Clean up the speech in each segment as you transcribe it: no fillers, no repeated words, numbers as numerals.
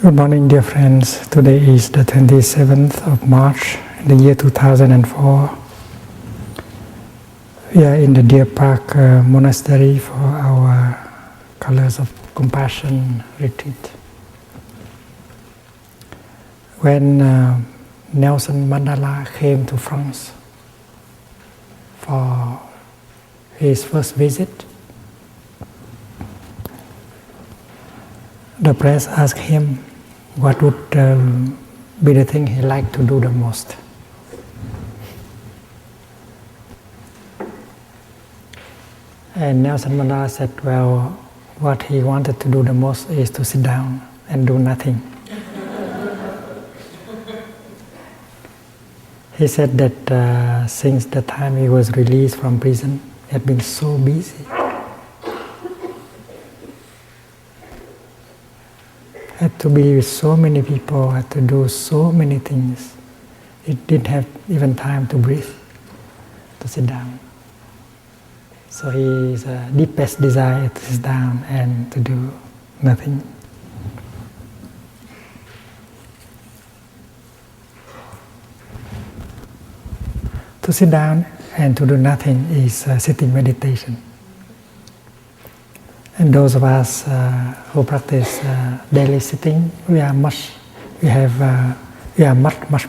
Good morning, dear friends. Today is the 27th of March, in the year 2004. We are in the Deer Park Monastery for our Colors of Compassion retreat. When Nelson Mandela came to France for his first visit, the press asked him what would be the thing he liked to do the most. And Nelson Mandela said, well, what he wanted to do the most is to sit down and do nothing. He said that since the time he was released from prison, he had been so busy. Had to be with so many people, had to do so many things. He didn't have even time to breathe, to sit down. So his deepest desire is to sit down and to do nothing. To sit down and to do nothing is sitting meditation. And those of us who practice daily sitting, we are much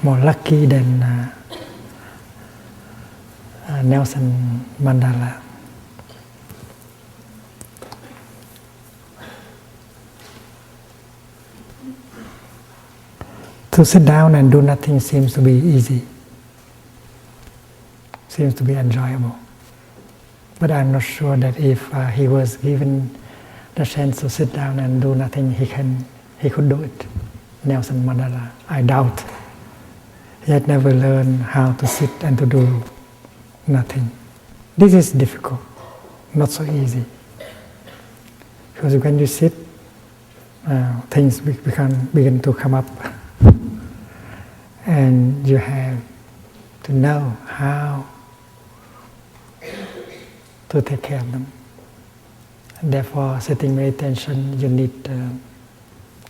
more lucky than Nelson Mandela. To sit down and do nothing seems to be easy, seems to be enjoyable. But I'm not sure that if he was given the chance to sit down and do nothing, he could do it. Nelson Mandela, I doubt. He had never learned how to sit and to do nothing. This is difficult, not so easy. Because when you sit, things begin to come up. And you have to know how to take care of them. And therefore, sitting meditation, you need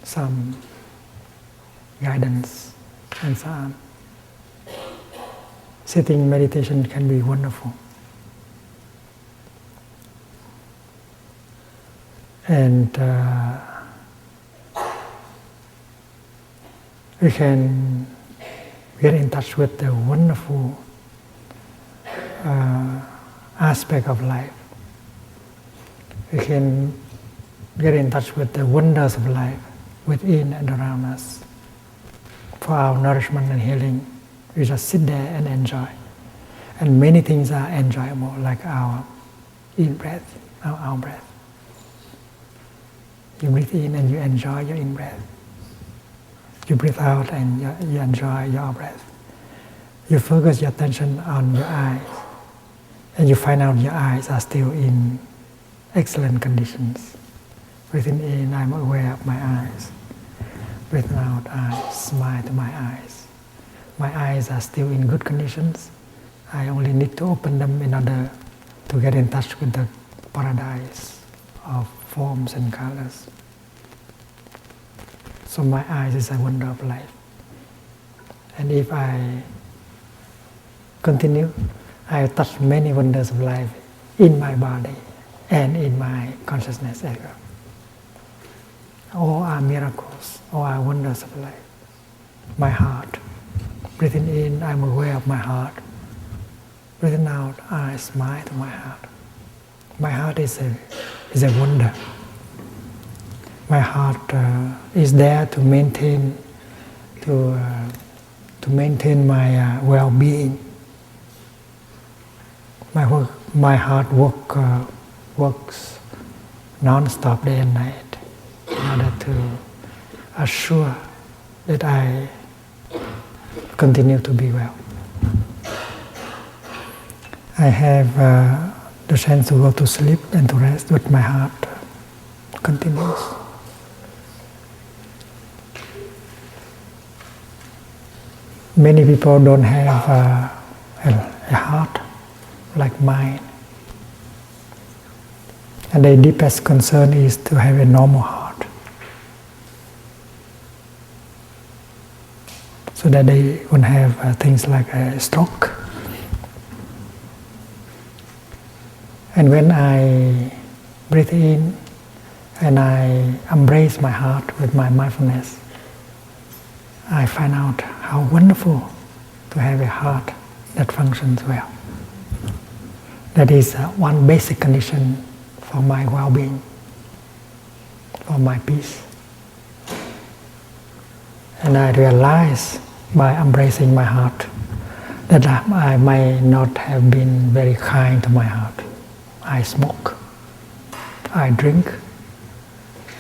some guidance and so on. Sitting meditation can be wonderful. And we can get in touch with the wonderful aspect of life. We can get in touch with the wonders of life within and around us. For our nourishment and healing, we just sit there and enjoy. And many things are enjoyable, like our in-breath, our out-breath. You breathe in and you enjoy your in-breath. You breathe out and you enjoy your out-breath. You focus your attention on your eyes, and you find out your eyes are still in excellent conditions. Breathing in, I'm aware of my eyes. Breathing out, I smile to my eyes. My eyes are still in good conditions. I only need to open them in order to get in touch with the paradise of forms and colors. So my eyes is a wonder of life. And if I continue, I touch many wonders of life in my body and in my consciousness as well. All are miracles, all are wonders of life. My heart, breathing in, I'm aware of my heart. Breathing out, I smile to my heart. My heart is a wonder. My heart is there to maintain my well-being. My heart works non-stop day and night in order to assure that I continue to be well. I have the chance to go to sleep and to rest, but my heart continues. Many people don't have a heart like mine. And their deepest concern is to have a normal heart. so that they won't have things like a stroke. And when I breathe in and I embrace my heart with my mindfulness, I find out how wonderful to have a heart that functions well. That is one basic condition for my well-being, for my peace. And I realize by embracing my heart that I may not have been very kind to my heart. I smoke, I drink,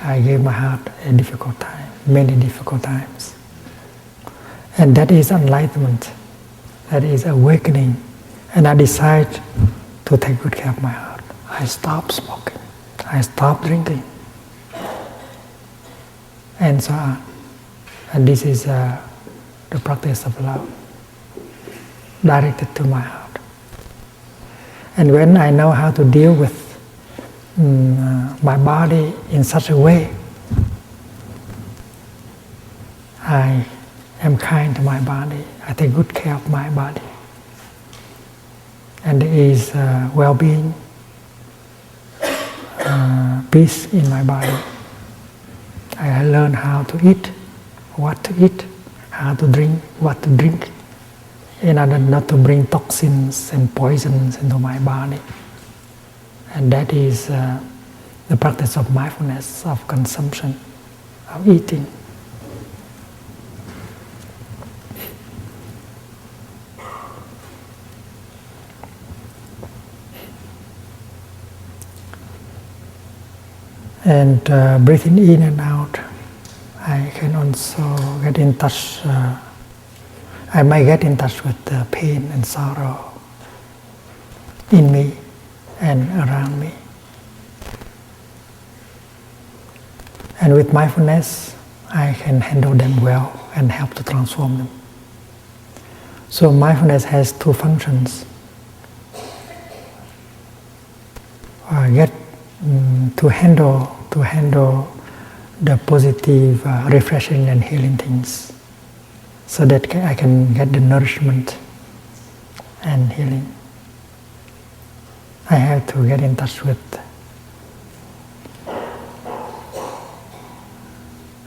I gave my heart a difficult time, many difficult times. And that is enlightenment, that is awakening. And I decide to take good care of my heart. I stop smoking, I stop drinking, and so on. And this is the practice of love, directed to my heart. And when I know how to deal with my body in such a way, I am kind to my body, I take good care of my body. And there is well-being, peace in my body. I learn how to eat, what to eat, how to drink, what to drink, in order not to bring toxins and poisons into my body. And that is the practice of mindfulness, of consumption, of eating. And breathing in and out, I can also get in touch, I might get in touch with the pain and sorrow in me and around me. And with mindfulness, I can handle them well and help to transform them. So mindfulness has two functions. To handle the positive, refreshing and healing things, so that I can get the nourishment and healing. I have to get in touch with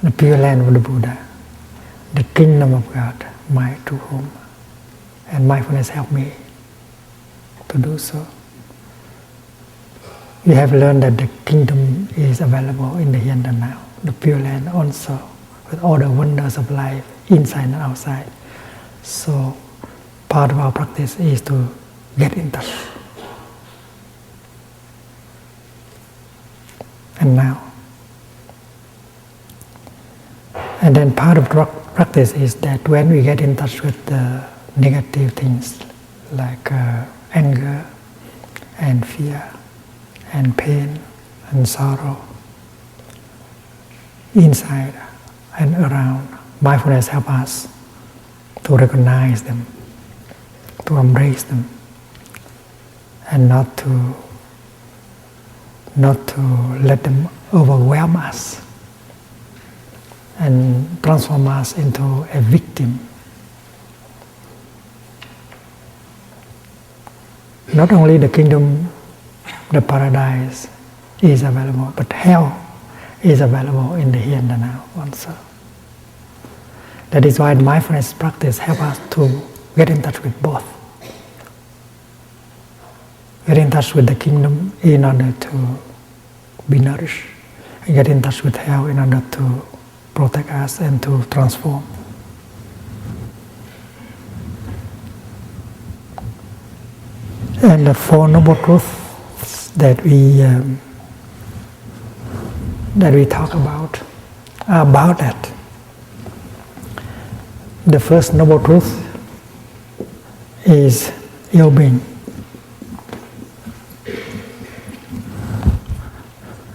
the pure land of the Buddha, the kingdom of God, my true home. And mindfulness helped me to do so. We have learned that the kingdom is available in the here and now, the pure land also, with all the wonders of life, inside and outside. So part of our practice is to get in touch. And now. And then part of practice is that when we get in touch with the negative things like anger and fear and pain and sorrow, inside and around, mindfulness helps us to recognize them, to embrace them, and not to let them overwhelm us and transform us into a victim. Not only the kingdom, the paradise is available, but hell is available in the here and the now also. That is why mindfulness practice helps us to get in touch with both. Get in touch with the kingdom in order to be nourished, and get in touch with hell in order to protect us and to transform. And the Four Noble Truths that we talk about are about that. The first Noble Truth is ill-being.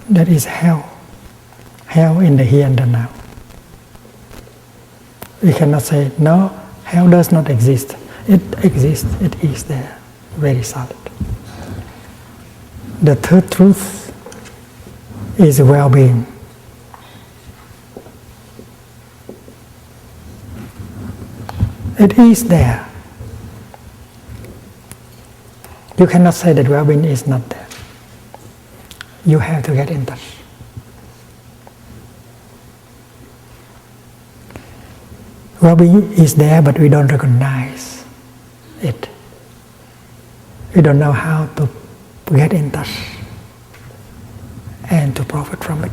That is hell. Hell in the here and the now. We cannot say, no, hell does not exist. It exists, it is there, very solid. The third truth is well-being. It is there. You cannot say that well-being is not there. You have to get in touch. Well-being is there, but we don't recognize it. We don't know how to get in touch and to profit from it.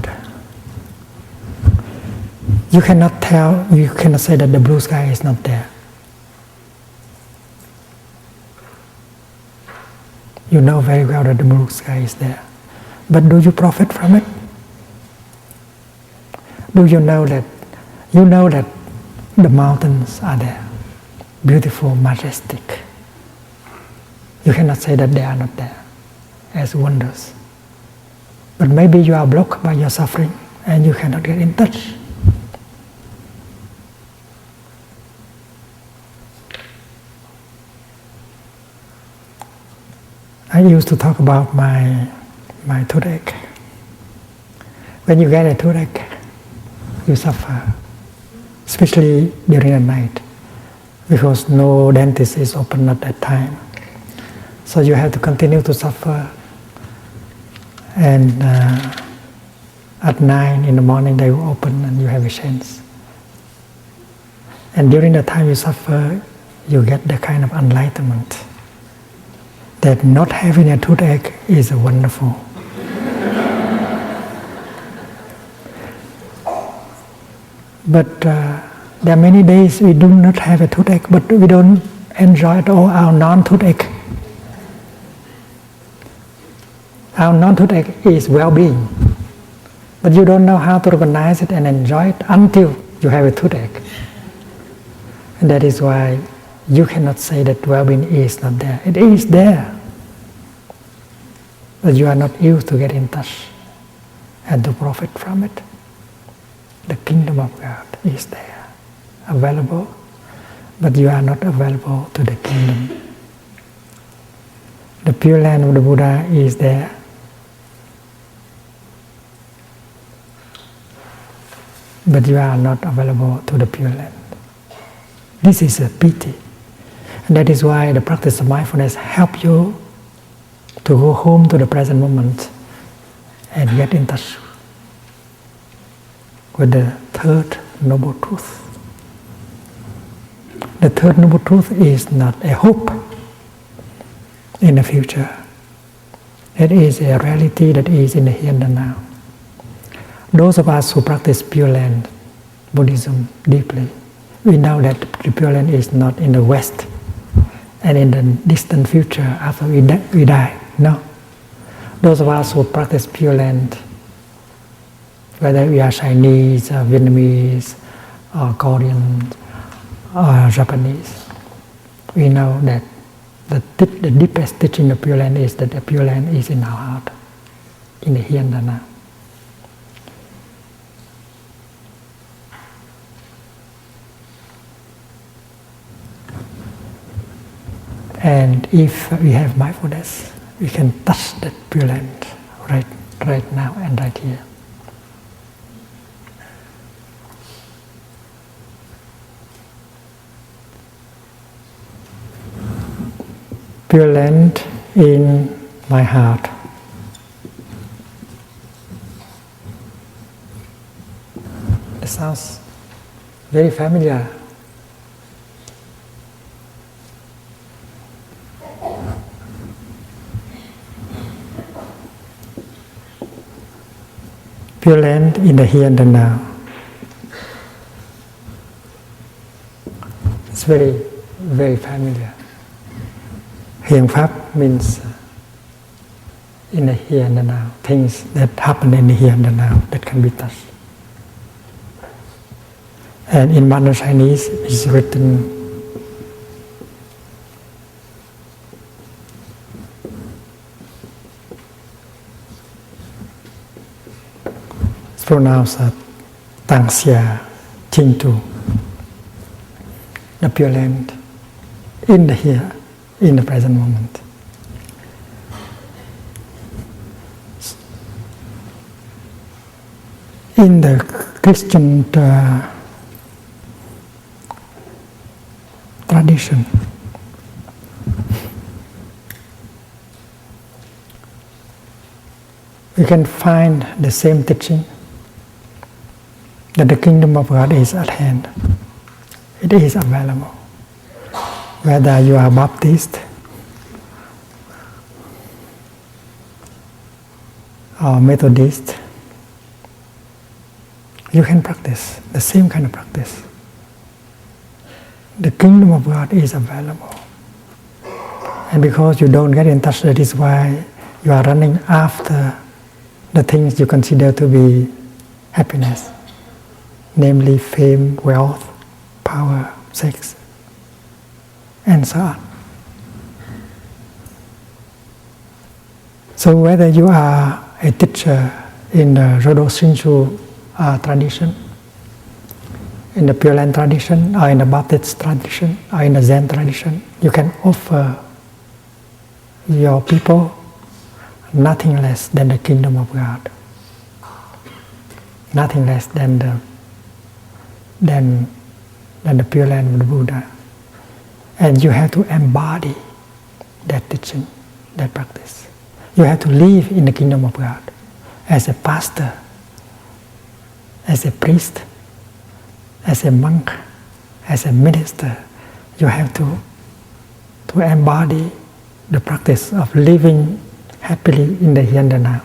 You cannot say that the blue sky is not there. You know very well that the blue sky is there. But do you profit from it? Do you know that the mountains are there, beautiful, majestic? You cannot say that they are not there as wonders. But maybe you are blocked by your suffering and you cannot get in touch. I used to talk about my toothache. When you get a toothache, you suffer, especially during the night, because no dentist is open at that time. So you have to continue to suffer. And at 9 in the morning they will open and you have a chance. And during the time you suffer, you get the kind of enlightenment that not having a toothache is wonderful. But there are many days we do not have a toothache, but we don't enjoy at all our non-toothache. Our non-toothache is well-being, but you don't know how to recognize it and enjoy it until you have a toothache. And that is why you cannot say that well-being is not there. It is there, but you are not used to get in touch and to profit from it. The kingdom of God is there, available, but you are not available to the kingdom. The Pure Land of the Buddha is there. But you are not available to the Pure Land. This is a pity. And that is why the practice of mindfulness helps you to go home to the present moment and get in touch with the third noble truth. The third noble truth is not a hope in the future. It is a reality that is in the here and now. Those of us who practice Pure Land Buddhism deeply, we know that the Pure Land is not in the West and in the distant future after we die. No. Those of us who practice Pure Land, whether we are Chinese, or Vietnamese, or Korean, or Japanese, we know that the deepest teaching of Pure Land is that the Pure Land is in our heart, in the here and the now. And if we have mindfulness, we can touch that Pure Land right now and right here. Pure Land in my heart. It sounds very familiar. Pure Land in the here and the now. It's very, very familiar. Hiền Pháp means in the here and the now, things that happen in the here and the now that can be touched. And in modern Chinese, it's written pronounced Tang Xia Ching Tu, the Pure Land in the here, in the present moment. In the Christian tradition. We can find the same teaching that the kingdom of God is at hand. It is available. Whether you are Baptist or Methodist, you can practice the same kind of practice. The kingdom of God is available. And because you don't get in touch, that is why you are running after the things you consider to be happiness, namely fame, wealth, power, sex, and so on. So whether you are a teacher in the Rodo Shinshu tradition, in the Pure Land tradition, or in the Baptist tradition, or in the Zen tradition, you can offer your people nothing less than the kingdom of God, nothing less than the Pure Land of the Buddha. And you have to embody that teaching, that practice. You have to live in the kingdom of God as a pastor, as a priest, as a monk, as a minister. You have to embody the practice of living happily in the here and the now,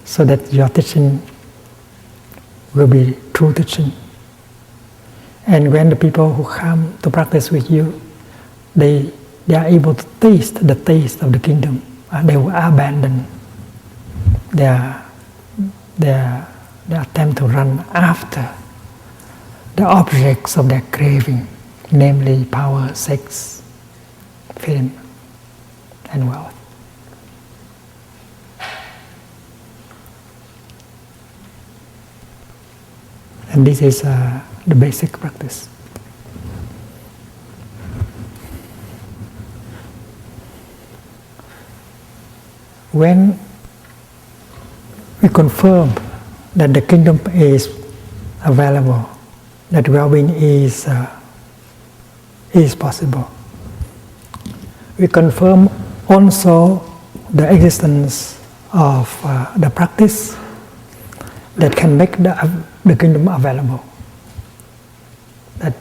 so that your teaching will be true teaching. And when the people who come to practice with you, they are able to taste the taste of the kingdom, and they will abandon their attempt to run after the objects of their craving, namely power, sex, fame, and wealth. And this is the basic practice. When we confirm that the kingdom is available, that well-being is possible, we confirm also the existence of the practice that can make the kingdom available, that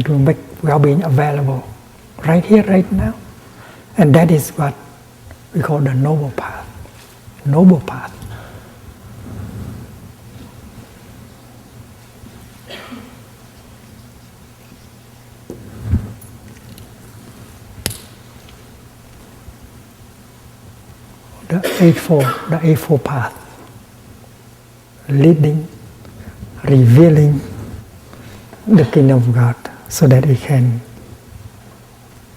will make well-being available right here, right now. And that is what we call the noble path. Noble path. The Eightfold Path, leading, revealing the kingdom of God, so that we can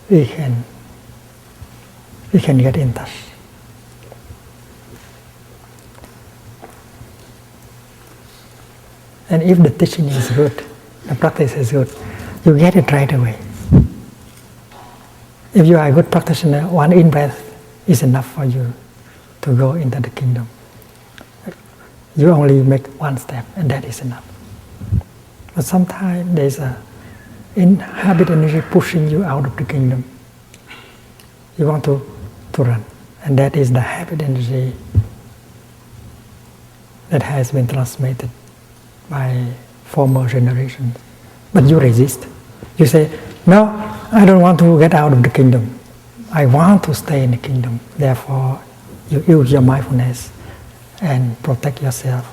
get in touch. And if the teaching is good, the practice is good, you get it right away. If you are a good practitioner, one in-breath is enough for you to go into the kingdom. You only make one step, and that is enough. But sometimes there's a habit energy pushing you out of the kingdom. You want to run, and that is the habit energy that has been transmitted by former generations. But you resist. You say, no, I don't want to get out of the kingdom. I want to stay in the kingdom. Therefore, you use your mindfulness and protect yourself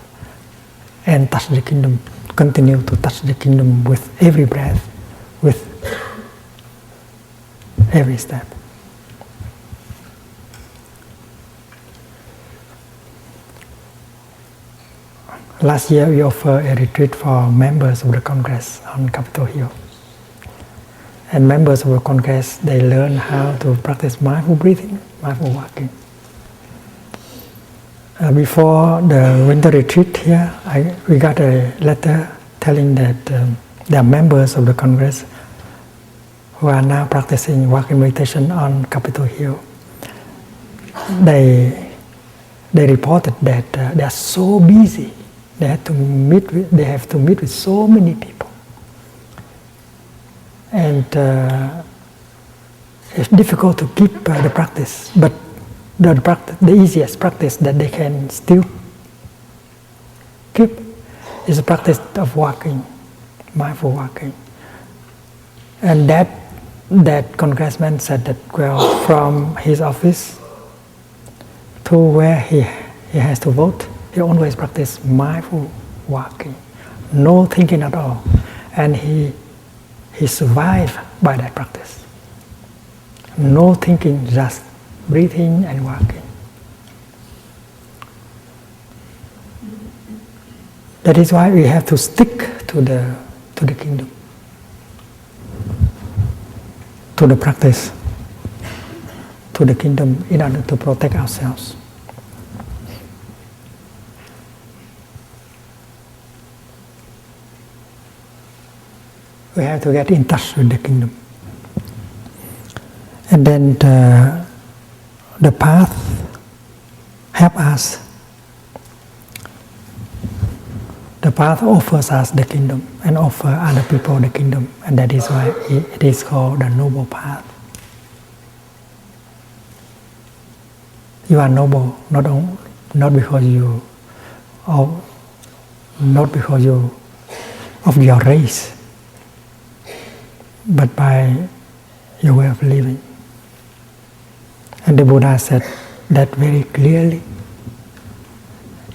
and touch the kingdom. Continue to touch the kingdom with every breath, with every step. Last year, we offered a retreat for members of the Congress on Capitol Hill. And members of the Congress, they learn how to practice mindful breathing, mindful walking. Before the winter retreat here, we got a letter telling that there are members of the Congress who are now practicing walking meditation on Capitol Hill. They reported that they are so busy. They have to meet with so many people. And it's difficult to keep the practice, but the easiest practice that they can still keep is the practice of walking, mindful walking. And that congressman said that, well, from his office to where he has to vote, he always practiced mindful walking, no thinking at all. And he survived by that practice. No thinking, just breathing and walking. That is why we have to stick to the kingdom, to the practice, to the kingdom in order to protect ourselves. We have to get in touch with the kingdom. And then the path helps us. The path offers us the kingdom and offers other people the kingdom. And that is why it is called the noble path. You are noble not because you of your race, but by your way of living. And the Buddha said that very clearly.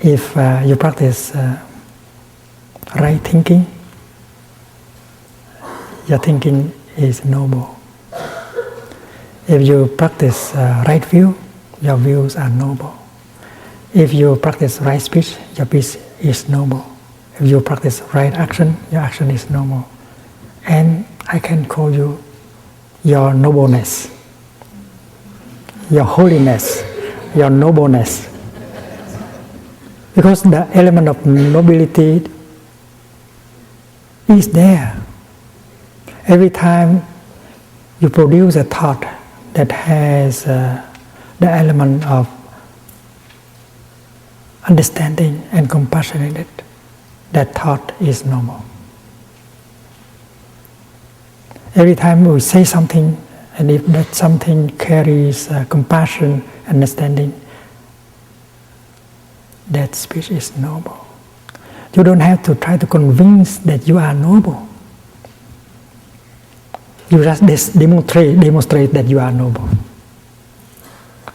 If you practice right thinking, your thinking is noble. If you practice right view, your views are noble. If you practice right speech, your speech is noble. If you practice right action, your action is noble. And I can call you your nobleness, your holiness, your nobleness. Because the element of nobility is there. Every time you produce a thought that has the element of understanding and compassion in it, that thought is noble. Every time we say something, and if that something carries compassion, understanding, that speech is noble. You don't have to try to convince that you are noble. You just demonstrate that you are noble.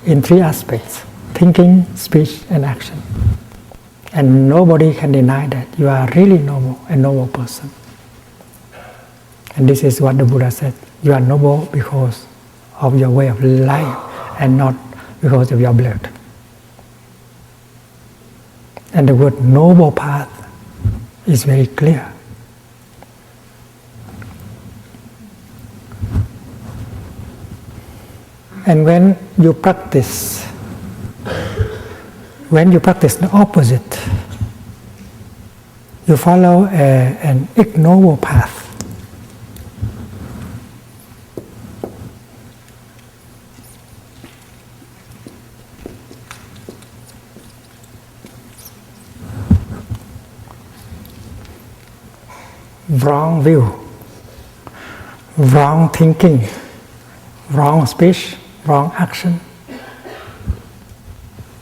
In three aspects: thinking, speech, and action. And nobody can deny that you are really noble, a noble person. And this is what the Buddha said: you are noble because of your way of life and not because of your blood. And the word noble path is very clear. And when you practice the opposite, you follow an ignoble path. Wrong view, wrong thinking, wrong speech, wrong action.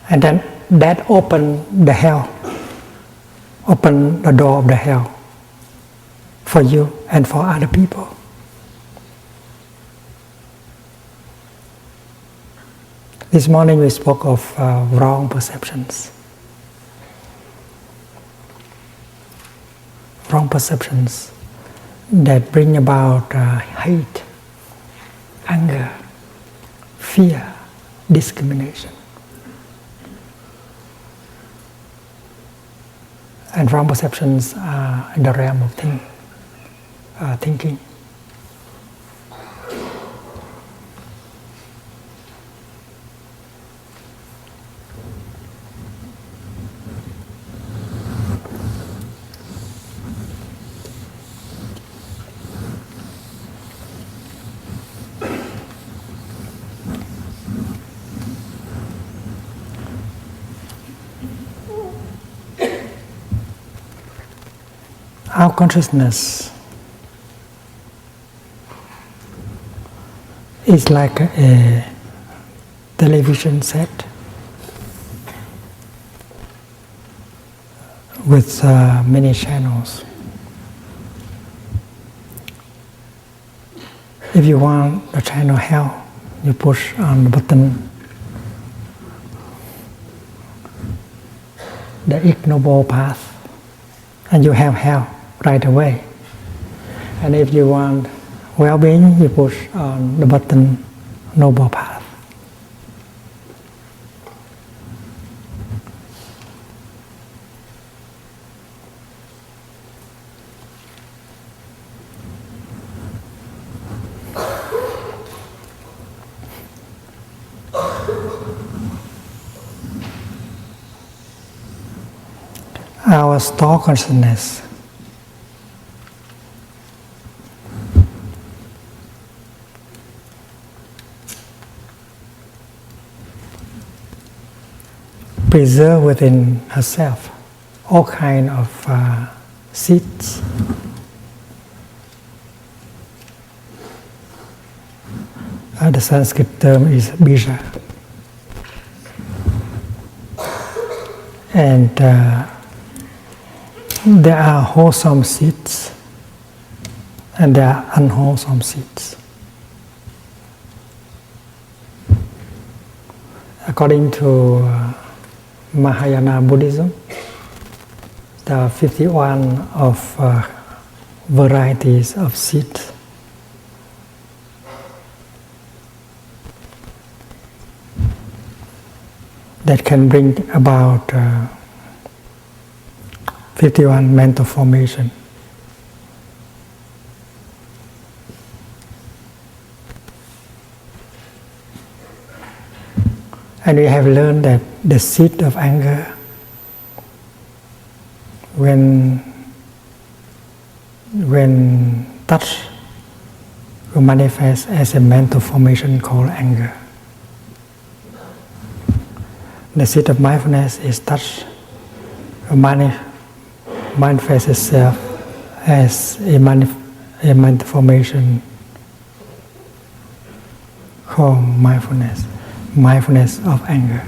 And then that open the door of the hell for you and for other people. This morning we spoke of wrong perceptions. Wrong perceptions that bring about hate, anger, fear, discrimination. And wrong perceptions are in the realm of thinking. Our consciousness is like a television set with many channels. If you want the channel hell, you push on the button, the ignoble path, and you have hell right away. And if you want well-being, you push on the button, noble path. Our store consciousness preserve within herself all kind of seeds. The Sanskrit term is bija. And there are wholesome seeds and there are unwholesome seeds. According to Mahayana Buddhism, there are 51 of varieties of seeds. That can bring about 51 mental formation. And we have learned that the seed of anger, when touched, will manifest as a mental formation called anger. The seed of mindfulness is touched, manifests itself as a mental formation called mindfulness of anger.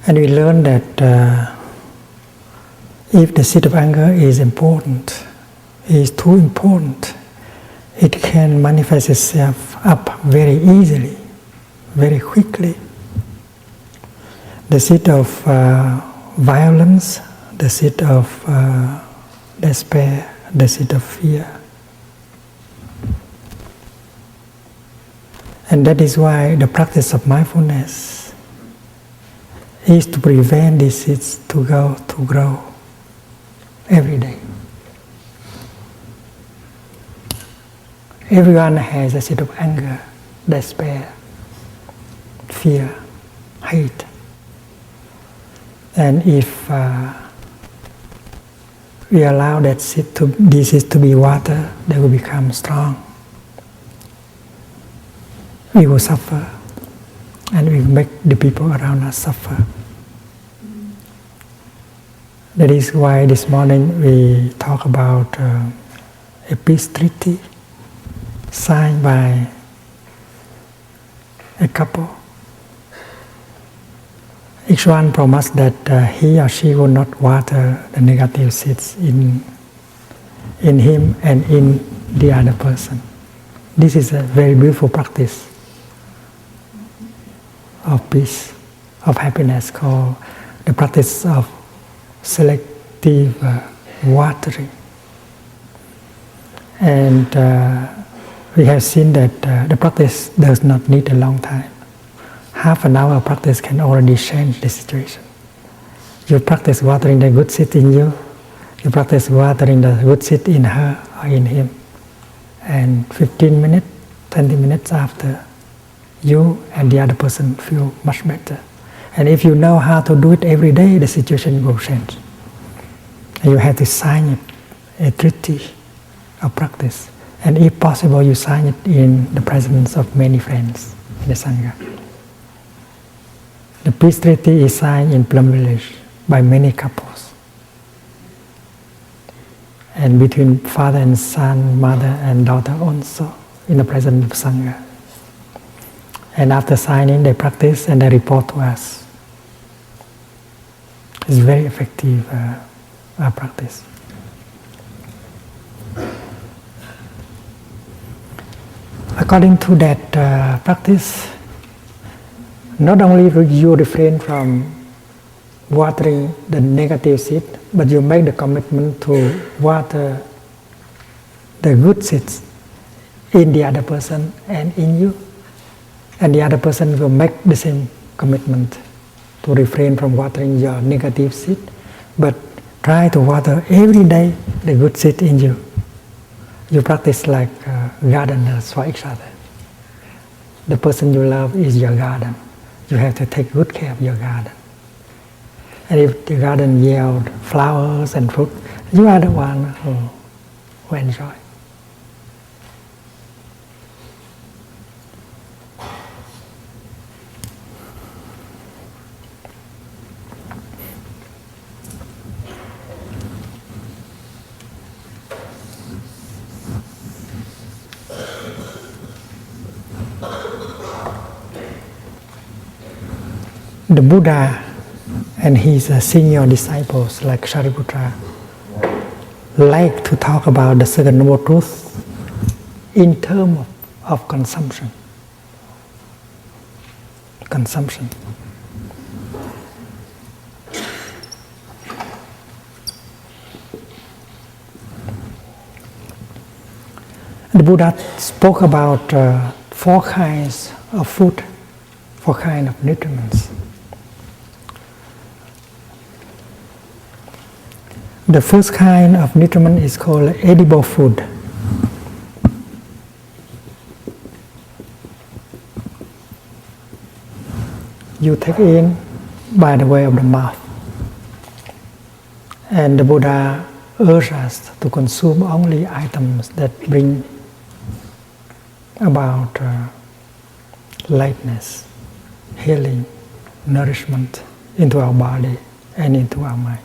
And we learn that if the seed of anger is important, is too important, it can manifest itself up very easily, very quickly. The seed of violence, the seed of despair, the seed of fear. And that is why the practice of mindfulness is to prevent these seeds to grow every day. Everyone has a seed of anger, despair, fear, hate. And if we allow that these seeds to be water, they will become strong. We will suffer, and we will make the people around us suffer. That is why this morning we talk about a peace treaty signed by a couple. Each one promised that he or she will not water the negative seeds in him and in the other person. This is a very beautiful practice of peace, of happiness, called the practice of selective watering. And we have seen that the practice does not need a long time. Half an hour of practice can already change the situation. You practice watering the good seed in you, you practice watering the good seed in her or in him. And 15 minutes, 20 minutes after, you and the other person feel much better. And if you know how to do it every day, the situation will change. And you have to sign it, a treaty of practice. And if possible, you sign it in the presence of many friends in the Sangha. The peace treaty is signed in Plum Village by many couples. and between father and son, mother and daughter also, in the presence of Sangha. And after signing, they practice and they report to us. It's very effective practice. According to that practice, not only you refrain from watering the negative seed, but you make the commitment to water the good seeds in the other person and in you. And the other person will make the same commitment to refrain from watering your negative seed, but try to water every day the good seed in you. You practice like gardeners for each other. The person you love is your garden. You have to take good care of your garden. And if the garden yields flowers and fruit, you are the one who enjoy. The Buddha and his senior disciples like Shariputra like to talk about the Second Noble Truth in terms of consumption. Consumption. The Buddha spoke about 4 kinds of food, 4 kinds of nutriments. The first kind of nutriment is called edible food. You take in by the way of the mouth. And the Buddha urges us to consume only items that bring about lightness, healing, nourishment into our body and into our mind.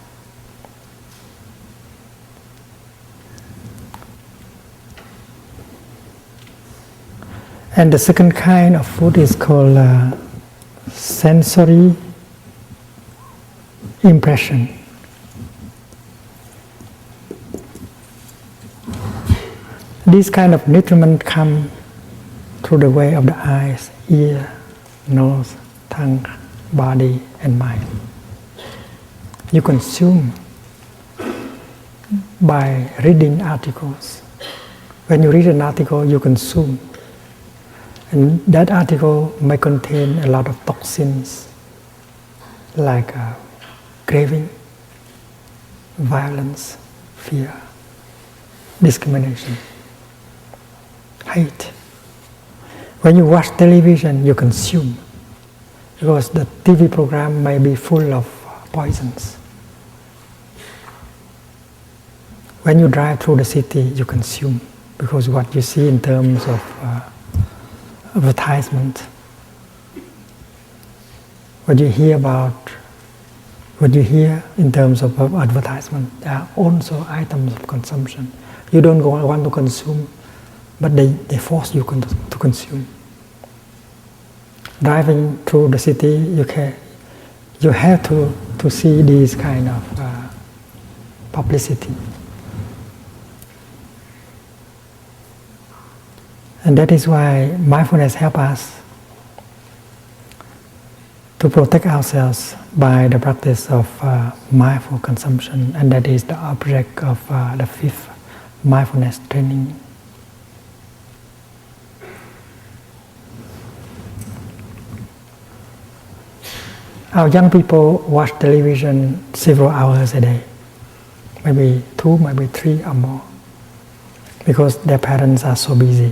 And the second kind of food is called sensory impression. This kind of nutriment come through the way of the eyes, ear, nose, tongue, body, and mind. You consume by reading articles. When you read an article, you consume. And that article may contain a lot of toxins like craving, violence, fear, discrimination, hate. When you watch television, you consume, because the TV program may be full of poisons. When you drive through the city, you consume, because what you see in terms of advertisement, what you hear in terms of advertisement, they are also items of consumption. You don't want to consume, but they force you to consume. Driving through the city, you have to see these kind of publicity. And that is why mindfulness helps us to protect ourselves by the practice of mindful consumption, and that is the object of the 5th mindfulness training. Our young people watch television several hours a day, maybe 2, maybe 3 or more, because their parents are so busy.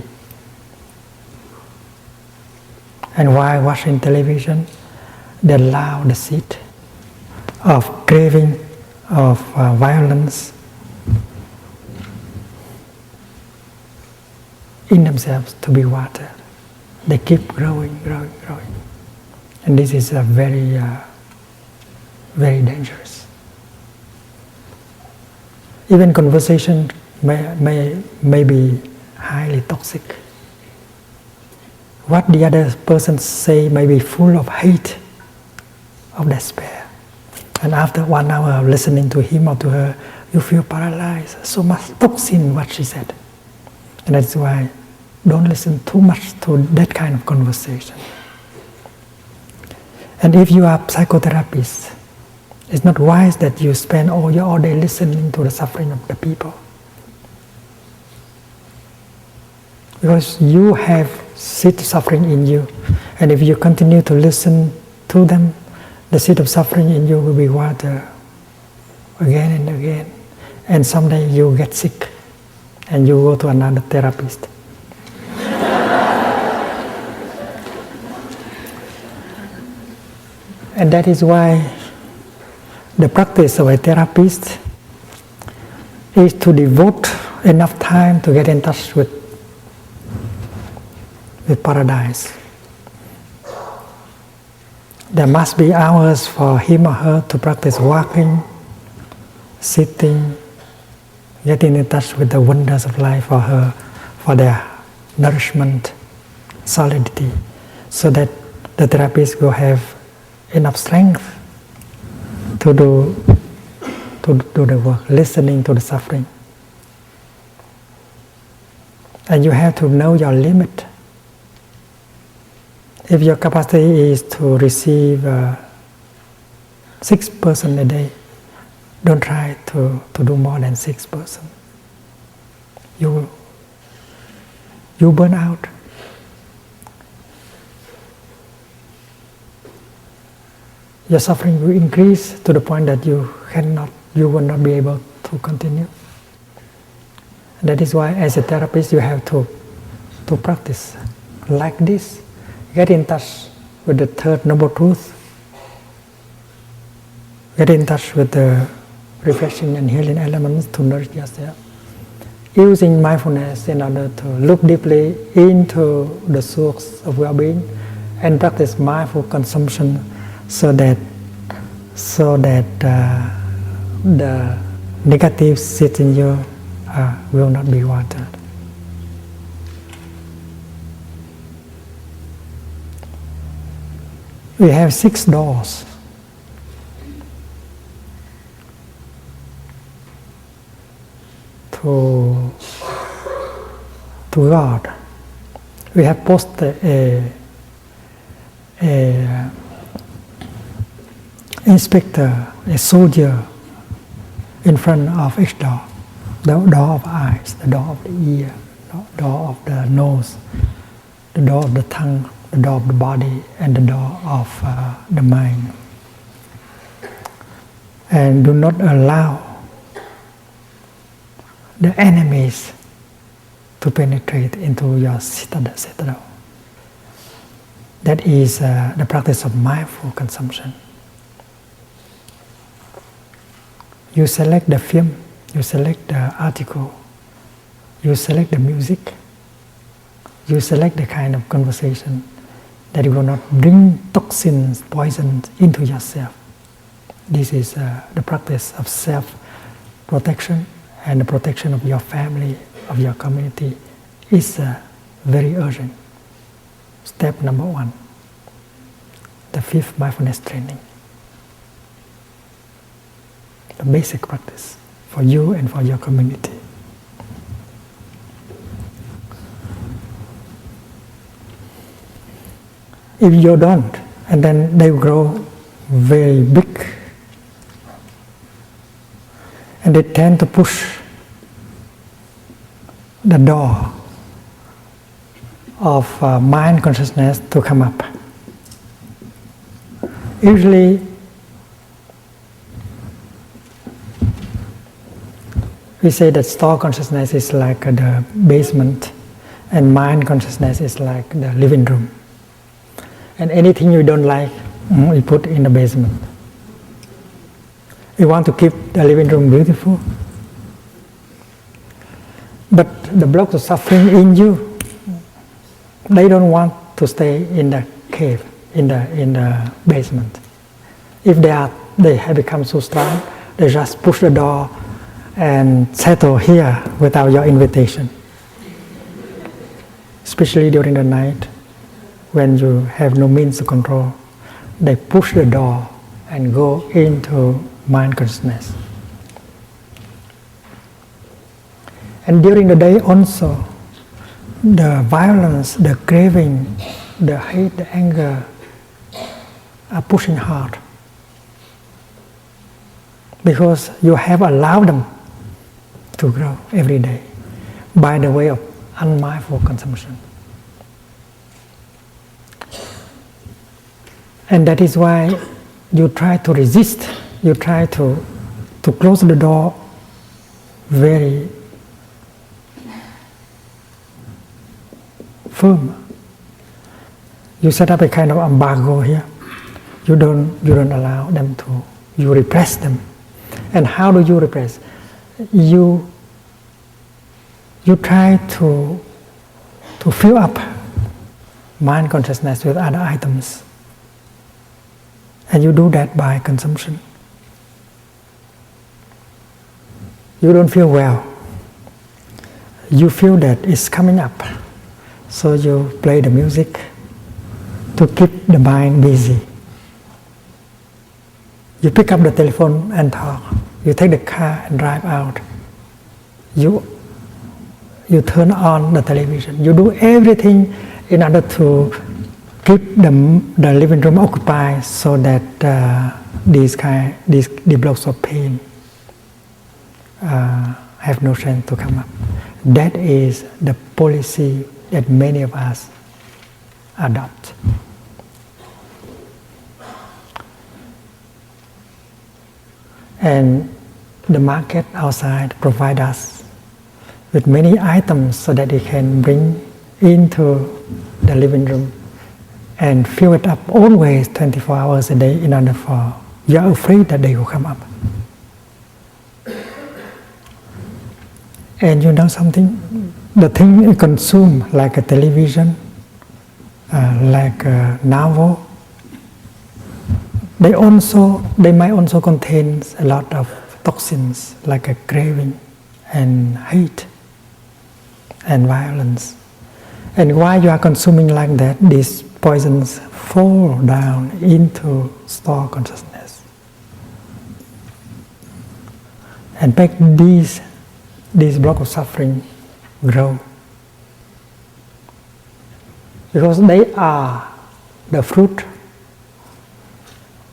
And while watching television, they allow the seed of craving, of violence in themselves to be watered. They keep growing. And this is very dangerous. Even conversation may be highly toxic. What the other person say may be full of hate, of despair. And after 1 hour of listening to him or to her, you feel paralyzed. So much toxin what she said. And that's why don't listen too much to that kind of conversation. And if you are a psychotherapist, it's not wise that you spend all day listening to the suffering of the people. Because you have seed of suffering in you. And if you continue to listen to them, the seed of suffering in you will be watered again and again. And someday you get sick and you go to another therapist. And that is why the practice of a therapist is to devote enough time to get in touch with paradise. There must be hours for him or her to practice walking, sitting, getting in touch with the wonders of life for her, for their nourishment, solidity, so that the therapist will have enough strength to do the work, listening to the suffering. And you have to know your limit. If your capacity is to receive 6 persons a day, don't try to do more than 6 persons. You burn out. Your suffering will increase to the point that you will not be able to continue. And that is why, as a therapist, you have to practice like this. Get in touch with the third noble truth. Get in touch with the refreshing and healing elements to nourish yourself. Using mindfulness in order to look deeply into the source of well-being and practice mindful consumption so that the negative seeds in you will not be watered. We have 6 doors. To God. We have posted a inspector, a soldier in front of each door. The door of eyes, the door of the ear, the door of the nose, the door of the tongue, the door of the body, and the door of the mind. And do not allow the enemies to penetrate into your citadel. That is the practice of mindful consumption. You select the film, you select the article, you select the music, you select the kind of conversation that will not bring toxins, poisons into yourself. This is the practice of self-protection, and the protection of your family, of your community is very urgent. Step number 1, the 5th mindfulness training. The basic practice for you and for your community. If you don't, and then they will grow very big, and they tend to push the door of mind consciousness to come up. Usually, we say that store consciousness is like the basement, and mind consciousness is like the living room. And anything you don't like, we put in the basement. We want to keep the living room beautiful, but the blocks of suffering in you, they don't want to stay in the cave, in the basement. If they have become so strong, they just push the door and settle here without your invitation. Especially during the night, when you have no means to control, they push the door and go into mind consciousness. And during the day also, the violence, the craving, the hate, the anger are pushing hard. Because you have allowed them to grow every day by the way of unmindful consumption. And that is why you try to resist, you try to close the door very firm. You set up a kind of embargo here. You don't allow them to, you repress them. And how do you repress? You try to fill up mind consciousness with other items. And you do that by consumption. You don't feel well. You feel that it's coming up. So you play the music to keep the mind busy. You pick up the telephone and talk. You take the car and drive out. You turn on the television. You do everything in order to keep the living room occupied so that these blocks of pain have no chance to come up. That is the policy that many of us adopt. And the market outside provides us with many items so that they can bring into the living room and fill it up always 24 hours a day in order for you're afraid that they will come up. And you know something? The thing you consume, like a television, like a novel, they might also contain a lot of toxins like a craving and hate and violence. And while you are consuming like that, these poisons fall down into store consciousness and make these blocks of suffering grow. Because they are the fruit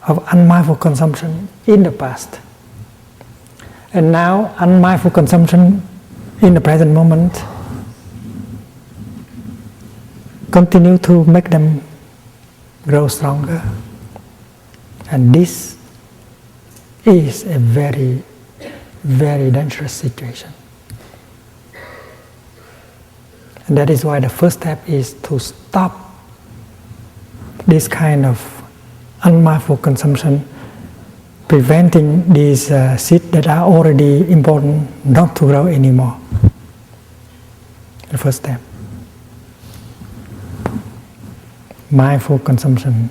of unmindful consumption in the past. And now unmindful consumption in the present moment continue to make them grow stronger. And this is a very, very dangerous situation. And that is why the first step is to stop this kind of unmindful consumption, preventing these seeds that are already important not to grow anymore. The first step. Mindful consumption.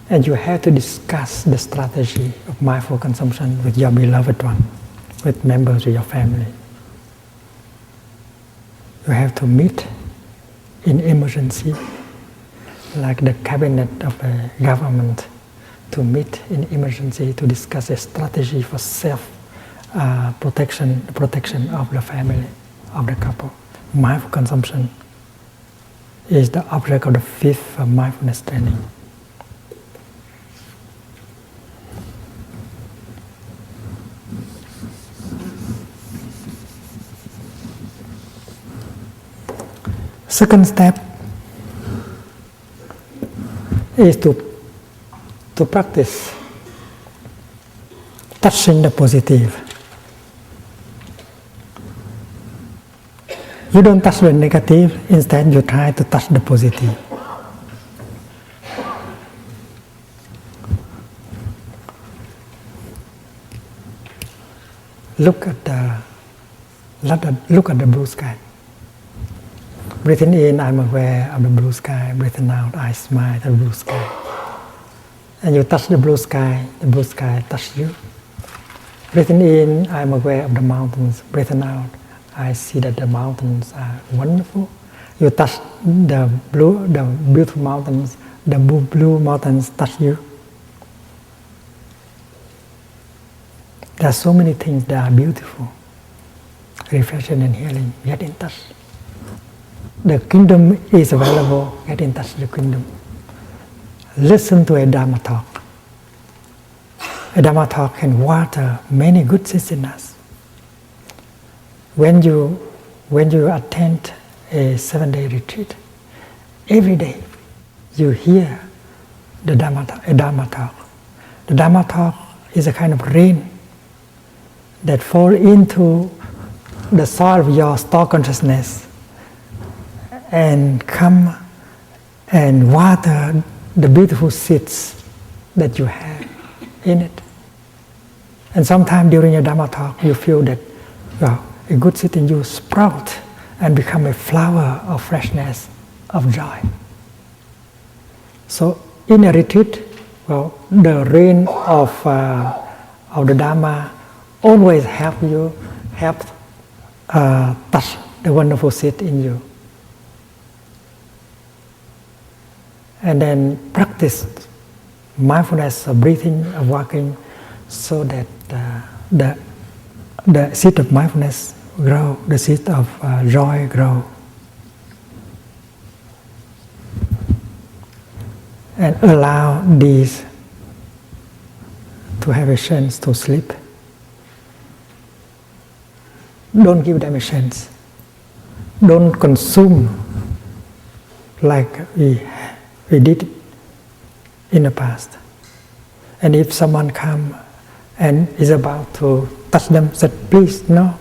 And you have to discuss the strategy of mindful consumption with your beloved one, with members of your family. You have to meet in emergency, like the cabinet of a government, to meet in emergency to discuss a strategy for self-protection, protection of the family, of the couple. Mindful consumption is the object of the fifth mindfulness training. Second step is to practice touching the positive. You don't touch the negative, instead you try to touch the positive. Look at the blue sky. Breathing in, I'm aware of the blue sky. Breathing out, I smile at the blue sky. and you touch the blue sky touches you. Breathing in, I'm aware of the mountains. Breathing out, I see that the mountains are wonderful. You touch the beautiful mountains, the blue mountains touch you. There are so many things that are beautiful, refreshing and healing. Get in touch. The kingdom is available. Get in touch with the kingdom. Listen to a Dharma talk. A Dharma talk can water many good seeds in us. When you attend a 7-day retreat, every day you hear a Dharma talk. The Dharma talk is a kind of rain that falls into the soil of your stored consciousness and come and water the beautiful seeds that you have in it. And sometimes during your Dharma talk, you feel that a good seed in you sprout and become a flower of freshness, of joy. So in a retreat, the rain of the Dharma always help touch the wonderful seed in you. And then practice mindfulness of breathing, of walking, so that the seed of mindfulness grow, the seed of joy grow. And allow these to have a chance to sleep. Don't give them a chance. Don't consume like we did in the past. And if someone comes and is about to touch them, said, please no,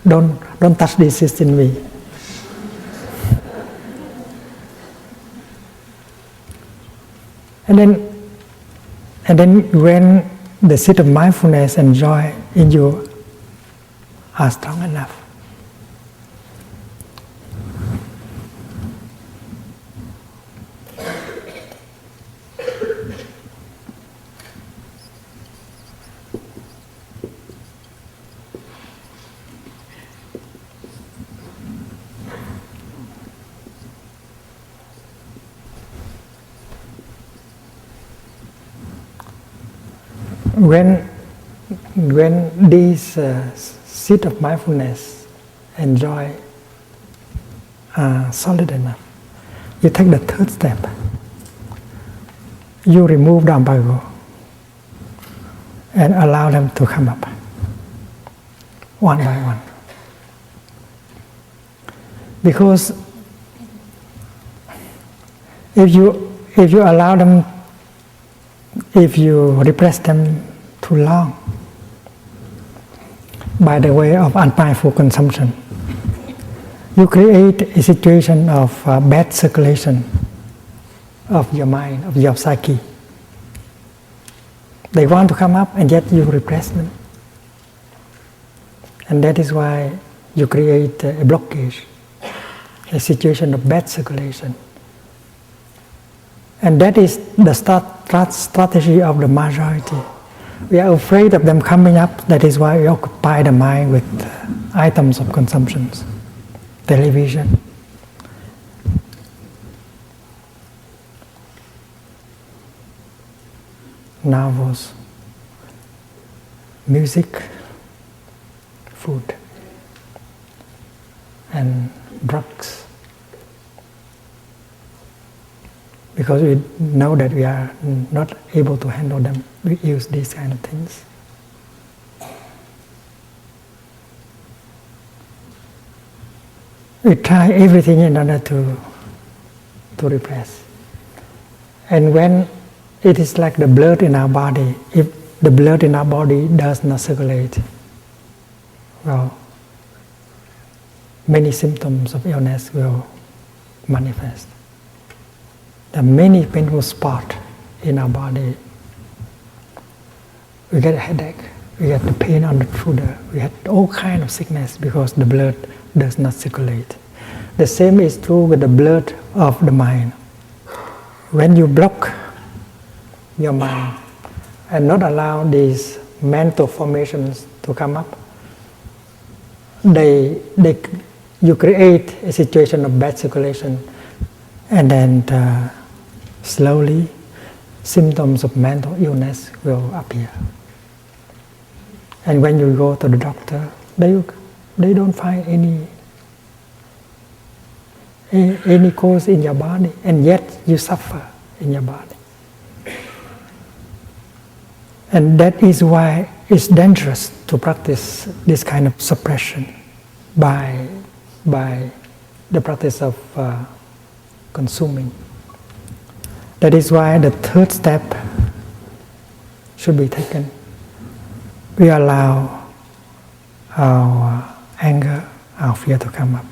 don't touch this seed in me. And then when the seed of mindfulness and joy in you are strong enough, when these seed of mindfulness and joy are solid enough, you take the third step. You remove the embargo and allow them to come up one by one. Because if you allow them, if you repress them too long by the way of unmindful consumption, you create a situation of bad circulation of your mind, of your psyche. They want to come up and yet you repress them. And that is why you create a blockage, a situation of bad circulation. And that is the strategy of the majority. We are afraid of them coming up. That is why we occupy the mind with items of consumption, television, novels, music, food, and drugs. Because we know that we are not able to handle them, we use these kind of things. We try everything in order to repress. And when it is like the blood in our body, if the blood in our body does not circulate, many symptoms of illness will manifest. There are many painful spots in our body. We get a headache, we get the pain on the shoulder, we get all kinds of sickness because the blood does not circulate. The same is true with the blood of the mind. When you block your mind and not allow these mental formations to come up, you create a situation of bad circulation, and then slowly symptoms of mental illness will appear. And when you go to the doctor, they don't find any cause in your body, and yet you suffer in your body. And that is why it's dangerous to practice this kind of suppression by the practice of consuming. That is why the third step should be taken. We allow our anger, our fear to come up.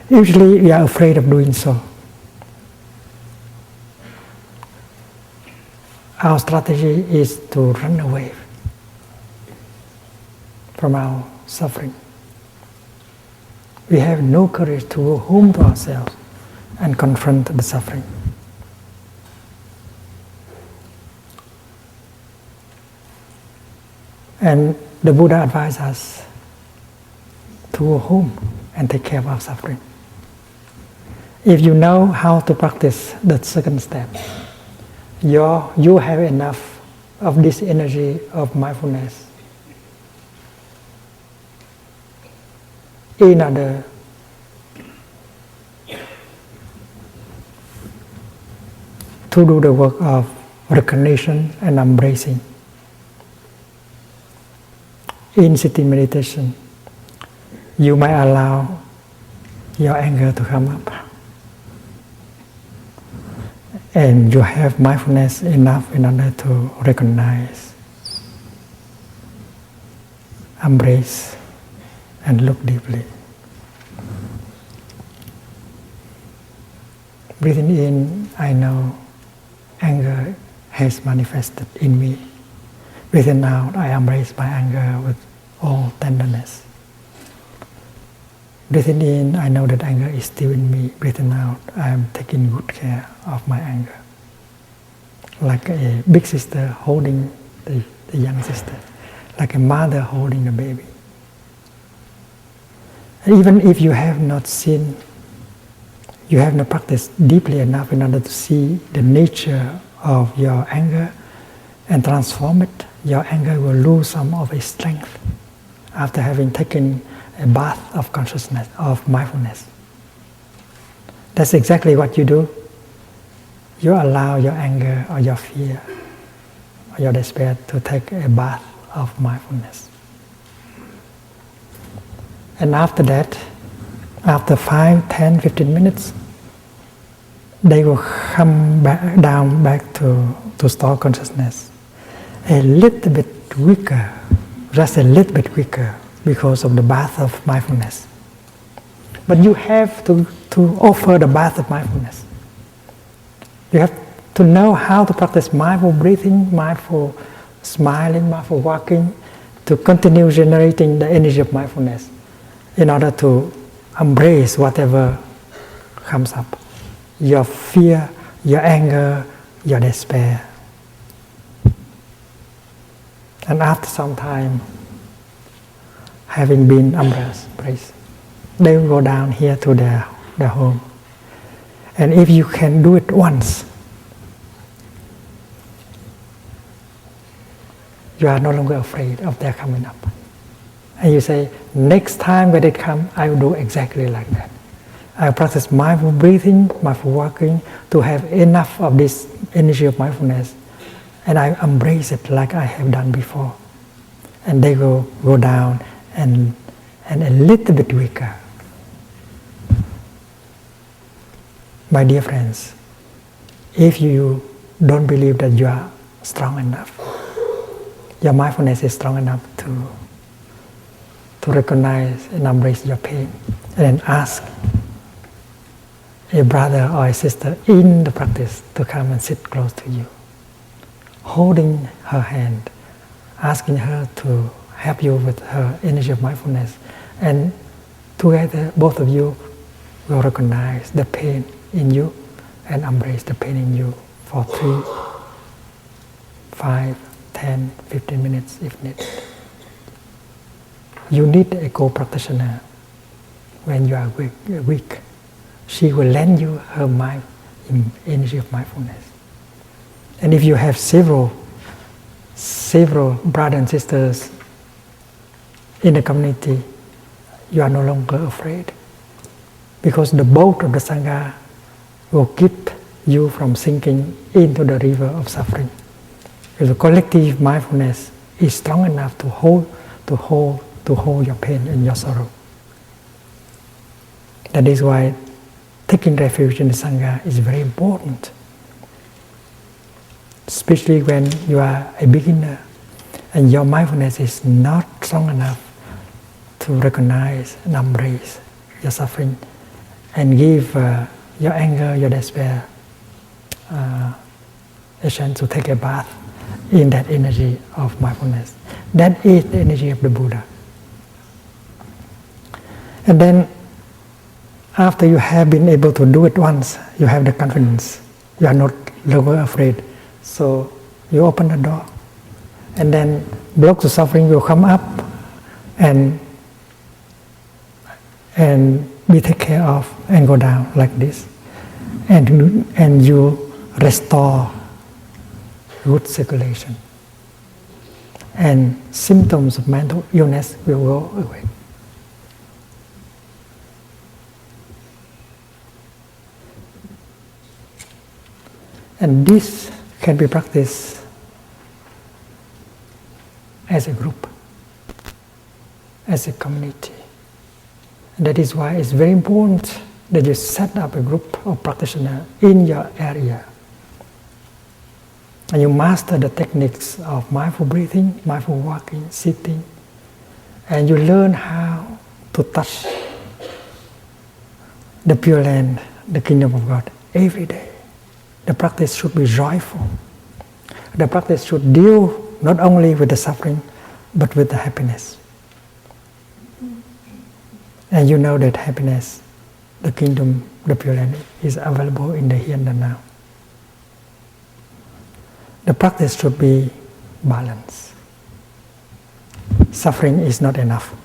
Usually we are afraid of doing so. Our strategy is to run away from our suffering. We have no courage to go home to ourselves and confront the suffering. And the Buddha advised us to go home and take care of our suffering. If you know how to practice the second step, you have enough of this energy of mindfulness in order to do the work of recognition and embracing. In sitting meditation, you might allow your anger to come up. And you have mindfulness enough in order to recognize, embrace, and look deeply. Breathing in, I know anger has manifested in me. Breathing out, I embrace my anger with all tenderness. Breathing in, I know that anger is still in me. Breathing out, I am taking good care of my anger. Like a big sister holding the young sister. Like a mother holding the baby. And even if you have not seen, you have not practiced deeply enough in order to see the nature of your anger and transform it, your anger will lose some of its strength after having taken a bath of consciousness, of mindfulness. That's exactly what you do. You allow your anger or your fear or your despair to take a bath of mindfulness. And after that, after 5, 10, 15 minutes, they will come back to store consciousness. A little bit weaker, just a little bit weaker, because of the bath of mindfulness. But you have to offer the bath of mindfulness. You have to know how to practice mindful breathing, mindful smiling, mindful walking, to continue generating the energy of mindfulness in order to embrace whatever comes up. Your fear, your anger, your despair. And after some time, having been embraced, they will go down here to their home. And if you can do it once, you are no longer afraid of their coming up. And you say, next time when they come, I will do exactly like that. I practice mindful breathing, mindful walking, to have enough of this energy of mindfulness. And I embrace it like I have done before. And they will go down and a little bit weaker. My dear friends, if you don't believe that you are strong enough, your mindfulness is strong enough to recognize and embrace your pain, and then ask a brother or a sister in the practice to come and sit close to you, holding her hand, asking her to help you with her energy of mindfulness, and together both of you will recognize the pain in you and embrace the pain in you for 3, 5, 10, 15 minutes if needed. You need a co-practitioner when you are weak. She will lend you her mind, energy of mindfulness. And if you have several brothers and sisters in the community, you are no longer afraid. Because the boat of the Sangha will keep you from sinking into the river of suffering. If the collective mindfulness is strong enough to hold your pain and your sorrow. That is why taking refuge in the Sangha is very important. Especially when you are a beginner and your mindfulness is not strong enough to recognize and embrace your suffering and give your anger, your despair a chance to take a bath in that energy of mindfulness. That is the energy of the Buddha. And then after you have been able to do it once, you have the confidence. You are no longer afraid. So you open the door, and then blocks of suffering will come up and be taken care of and go down like this. And you restore good circulation. And symptoms of mental illness will go away. And this can be practiced as a group, as a community. And that is why it's very important that you set up a group of practitioners in your area. And you master the techniques of mindful breathing, mindful walking, sitting, and you learn how to touch the Pure Land, the Kingdom of God, every day. The practice should be joyful. The practice should deal not only with the suffering, but with the happiness. And you know that happiness, the kingdom, the Pure Land, is available in the here and the now. The practice should be balanced. Suffering is not enough.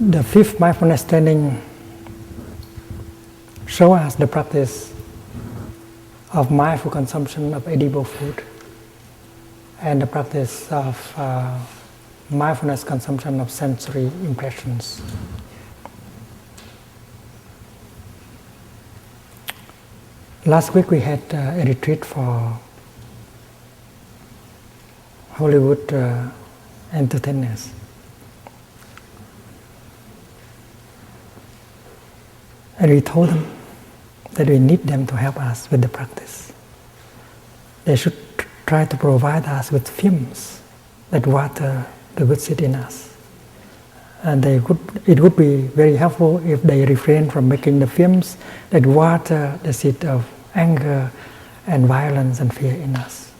The fifth mindfulness training shows us the practice of mindful consumption of edible food and the practice of mindfulness consumption of sensory impressions. Last week we had a retreat for Hollywood entertainers. And we told them that we need them to help us with the practice. They should try to provide us with films that water the good seed in us. And it would be very helpful if they refrain from making the films that water the seed of anger and violence and fear in us.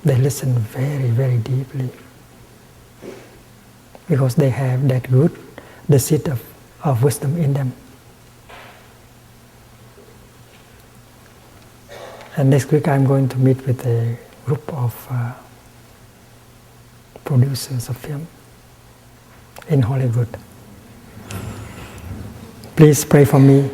They listen very, very deeply because they have the seed of wisdom in them. And next week I'm going to meet with a group of producers of film in Hollywood. Please pray for me.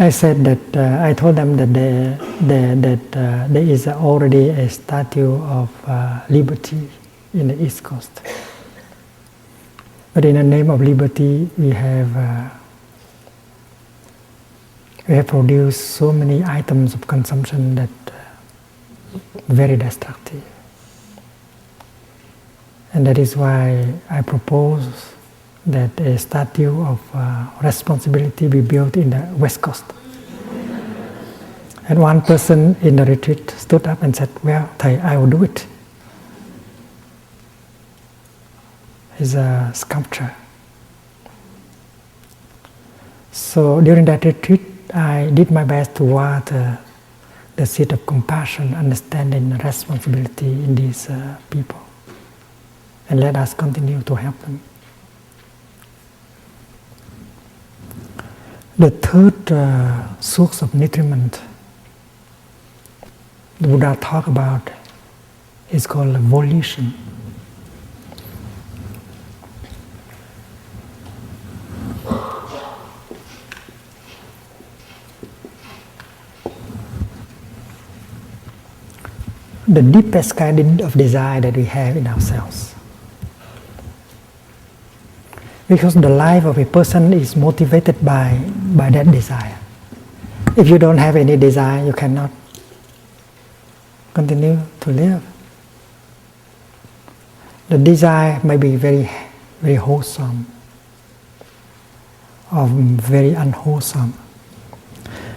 I said that I told them that there is already a statue of liberty in the East Coast. But in the name of liberty, we have produced so many items of consumption that very destructive. And that is why I propose that a statue of responsibility be built in the West Coast. And one person in the retreat stood up and said, "Well, Thầy, I will do it." It's a sculpture. So during that retreat, I did my best to water the seed of compassion, understanding, and responsibility in these people. And let us continue to help them. The third source of nutriment the Buddha talked about is called volition. The deepest kind of desire that we have in ourselves. Because the life of a person is motivated by that desire. If you don't have any desire, you cannot continue to live. The desire may be very, very wholesome or very unwholesome.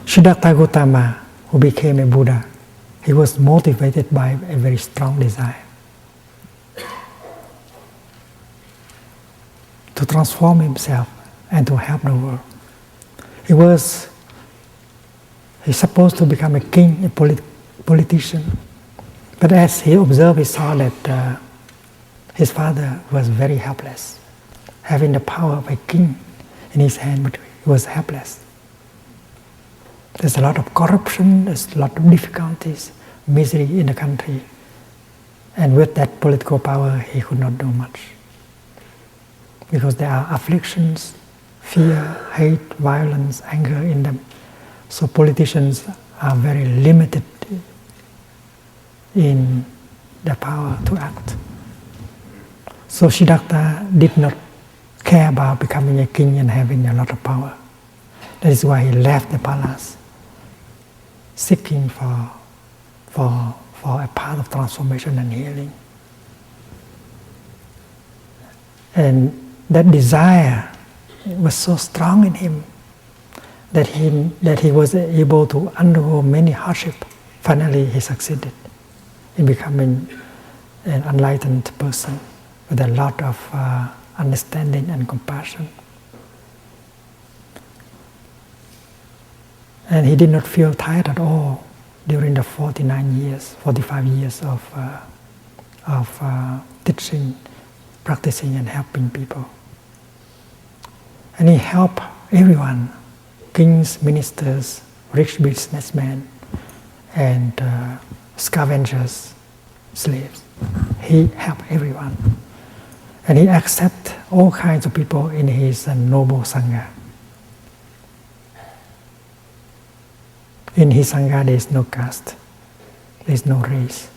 Siddhartha Gautama, who became a Buddha, he was motivated by a very strong desire to transform himself and to help the world. He's supposed to become a king, a politician. But as he observed, he saw that his father was very helpless, having the power of a king in his hand, but he was helpless. There's a lot of corruption, there's a lot of difficulties, misery in the country. And with that political power, he could not do much. Because there are afflictions, fear, hate, violence, anger in them. So politicians are very limited in their power to act. So Siddhartha did not care about becoming a king and having a lot of power. That is why he left the palace, seeking for a path of transformation and healing. And that desire was so strong in him that he was able to undergo many hardships. Finally, he succeeded in becoming an enlightened person with a lot of understanding and compassion. And he did not feel tired at all during the 45 years of teaching, practicing and helping people. And he helped everyone, kings, ministers, rich businessmen, and scavengers, slaves. He helped everyone. And he accepted all kinds of people in his noble Sangha. In his Sangha there is no caste, there is no race.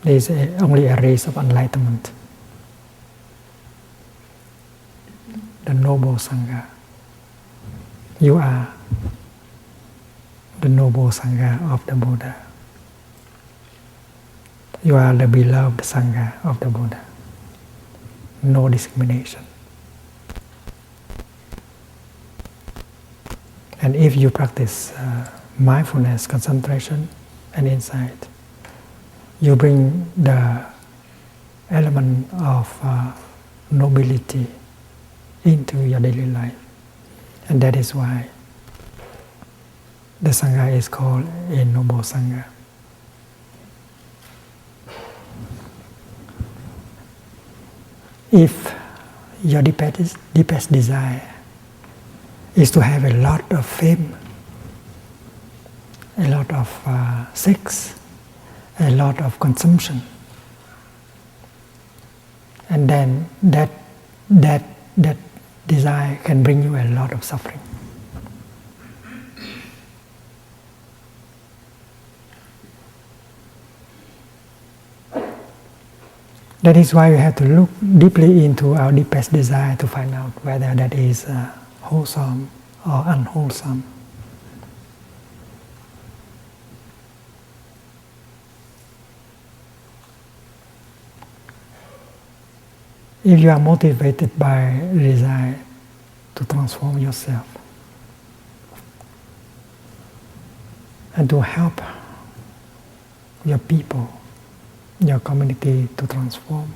There is only a race of enlightenment. The noble Sangha. You are the noble Sangha of the Buddha. You are the beloved Sangha of the Buddha. No discrimination. And if you practice mindfulness, concentration, and insight, you bring the element of nobility into your daily life. And that is why the Sangha is called a noble Sangha. If your deepest desire is to have a lot of fame, a lot of sex, a lot of consumption, and then that desire can bring you a lot of suffering. That is why we have to look deeply into our deepest desire to find out whether that is wholesome or unwholesome. If you are motivated by desire to transform yourself and to help your people, your community to transform,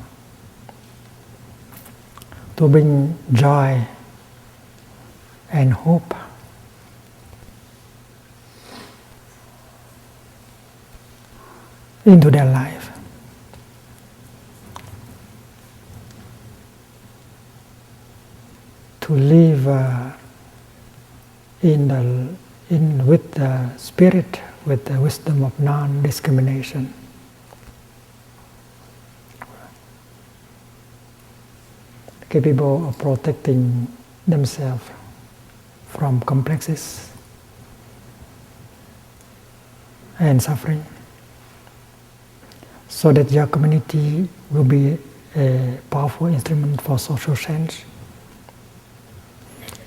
to bring joy and hope, into their life, to live with the spirit, with the wisdom of non-discrimination. Capable of protecting themselves from complexes and suffering, so that your community will be a powerful instrument for social change.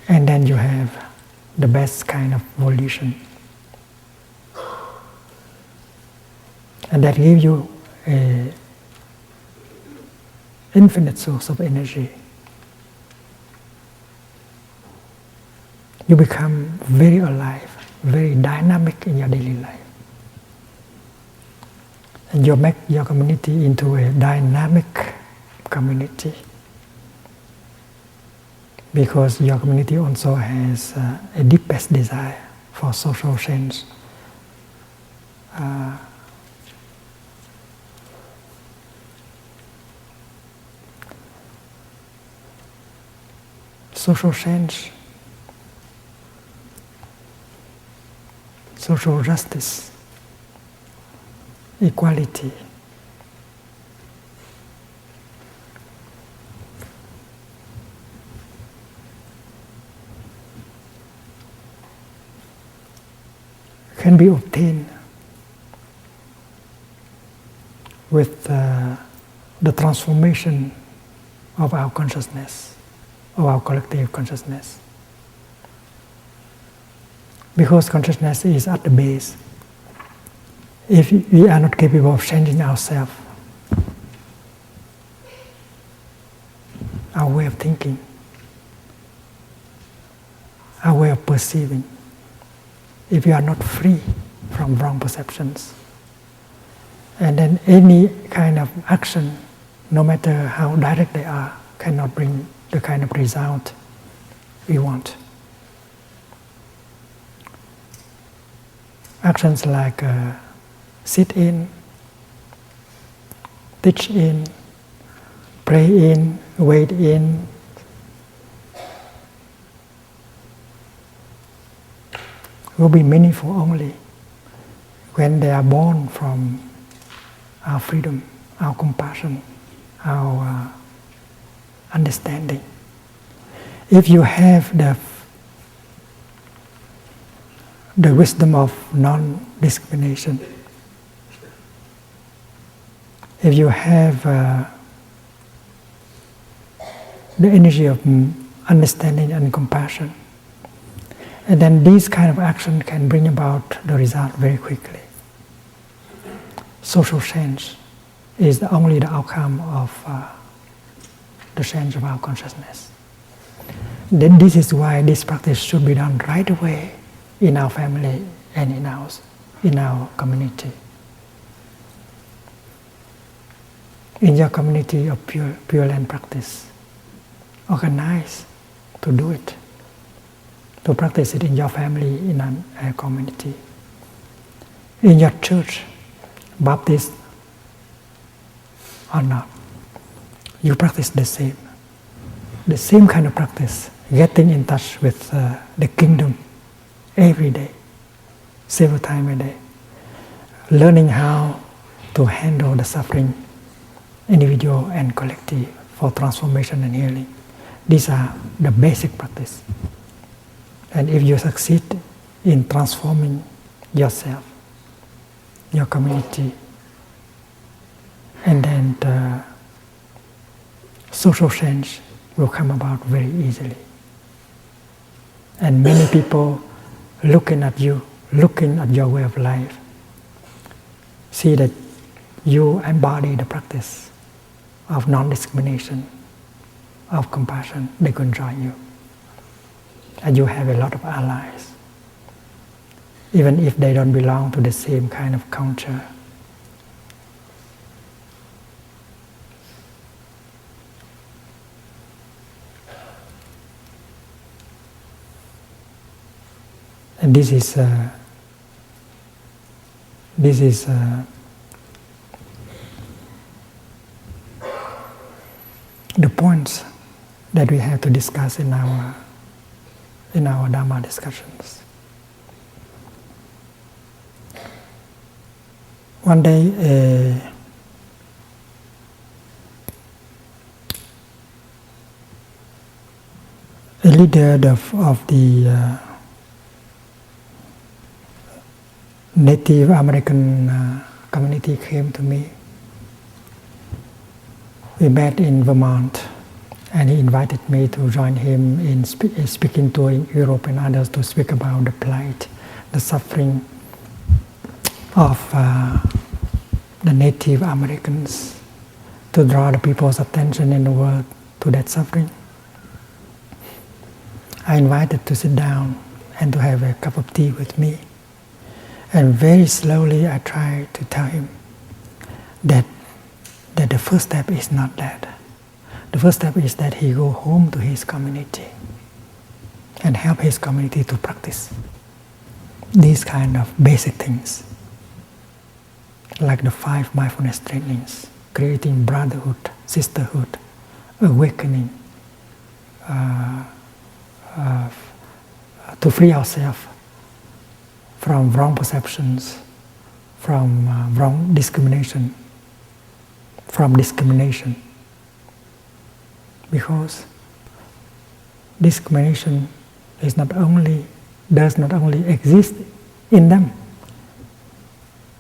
And then you have the best kind of volition. And that gives you an infinite source of energy. You become very alive, very dynamic in your daily life. And you make your community into a dynamic community. Because your community also has a deepest desire for social change. Social change, social justice, equality. Can be obtained with the transformation of our consciousness, of our collective consciousness. Because consciousness is at the base. If we are not capable of changing ourselves, our way of thinking, our way of perceiving, if you are not free from wrong perceptions, and then any kind of action, no matter how direct they are, cannot bring the kind of result we want. Actions like sit in, teach in, pray in, wait in, will be meaningful only when they are born from our freedom, our compassion, our understanding. If you have the wisdom of non-discrimination, if you have the energy of understanding and compassion, and then this kind of action can bring about the result very quickly. Social change is only the outcome of the change of our consciousness. Then this is why this practice should be done right away in our family and in our community. In your community of Pure Land practice, organize to do it, to practice it in your family, in a community. In your church, Baptist or not, you practice the same kind of practice, getting in touch with the kingdom every day, several times a day, learning how to handle the suffering, individual and collective, for transformation and healing. These are the basic practice. And if you succeed in transforming yourself, your community, and then social change will come about very easily. And many people looking at you, looking at your way of life, see that you embody the practice of non-discrimination, of compassion. They can join you. And you have a lot of allies. Even if they don't belong to the same kind of culture. And this is the points that we have to discuss in our Dharma discussions. One day, a leader of the Native American community came to me. We met in Vermont, and he invited me to join him in a speaking tour in Europe and others to speak about the plight, the suffering of the Native Americans, to draw the people's attention in the world to that suffering. I invited to sit down and to have a cup of tea with me. And very slowly I tried to tell him that the first step is not that. The first step is that he go home to his community and help his community to practice these kind of basic things, like the 5 mindfulness trainings, creating brotherhood, sisterhood, awakening, to free ourselves from wrong perceptions, from wrong discrimination, because discrimination does not only exist in them.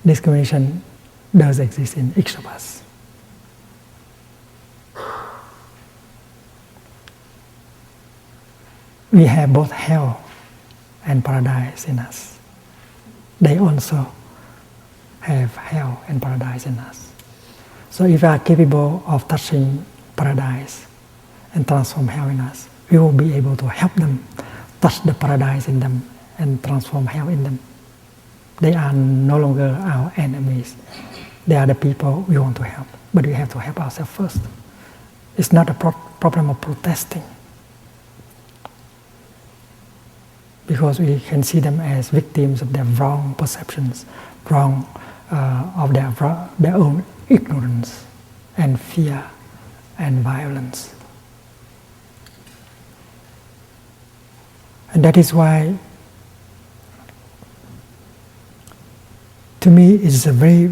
Discrimination does exist in each of us. We have both hell and paradise in us. They also have hell and paradise in us. So if we are capable of touching paradise and transform hell in us, we will be able to help them touch the paradise in them and transform hell in them. They are no longer our enemies. They are the people we want to help. But we have to help ourselves first. It's not a problem of protesting, because we can see them as victims of their wrong perceptions, of their own ignorance and fear and violence. And that is why, to me, it's very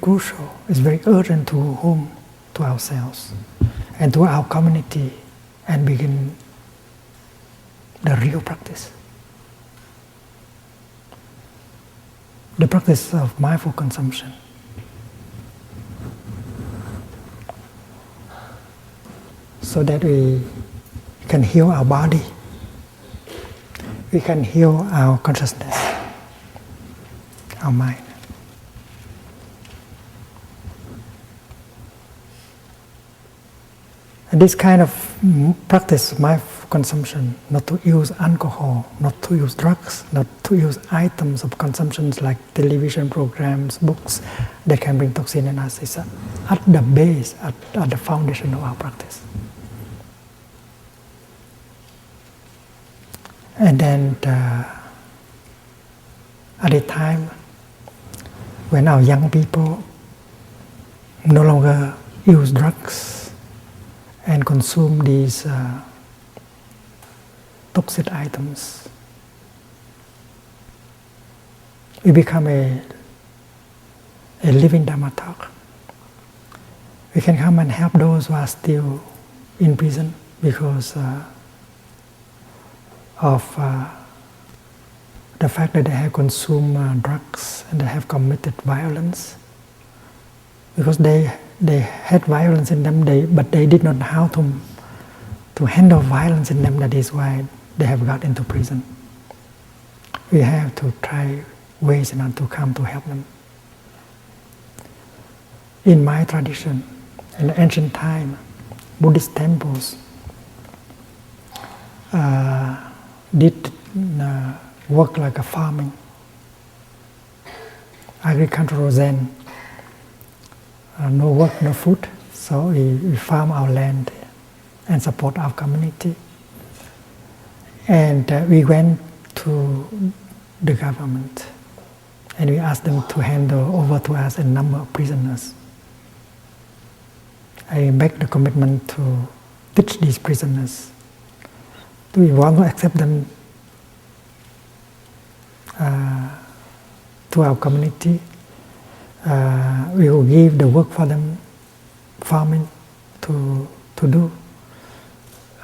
crucial, it's very urgent to go home to ourselves and to our community and begin the real practice. The practice of mindful consumption. So that we can heal our body, we can heal our consciousness, our mind. And this kind of practice, mindful consumption, not to use alcohol, not to use drugs, not to use items of consumptions like television programs, books that can bring toxin in us, is at the base, at the foundation of our practice. And then at a time when our young people no longer use drugs and consume these toxic items, we become a living Dhamma talk. We can come and help those who are still in prison because of the fact that they have consumed drugs and they have committed violence, because they they had violence in them, but they did not know how to handle violence in them. That is why they have got into prison. We have to try ways in order to come to help them. In my tradition, in the ancient time, Buddhist temples did work like a farming, agricultural Zen. No work, no food, so we farm our land and support our community. And we went to the government and we asked them to handle over to us a number of prisoners. I make the commitment to teach these prisoners. Do we want to accept them to our community? We will give the work for them, farming to do,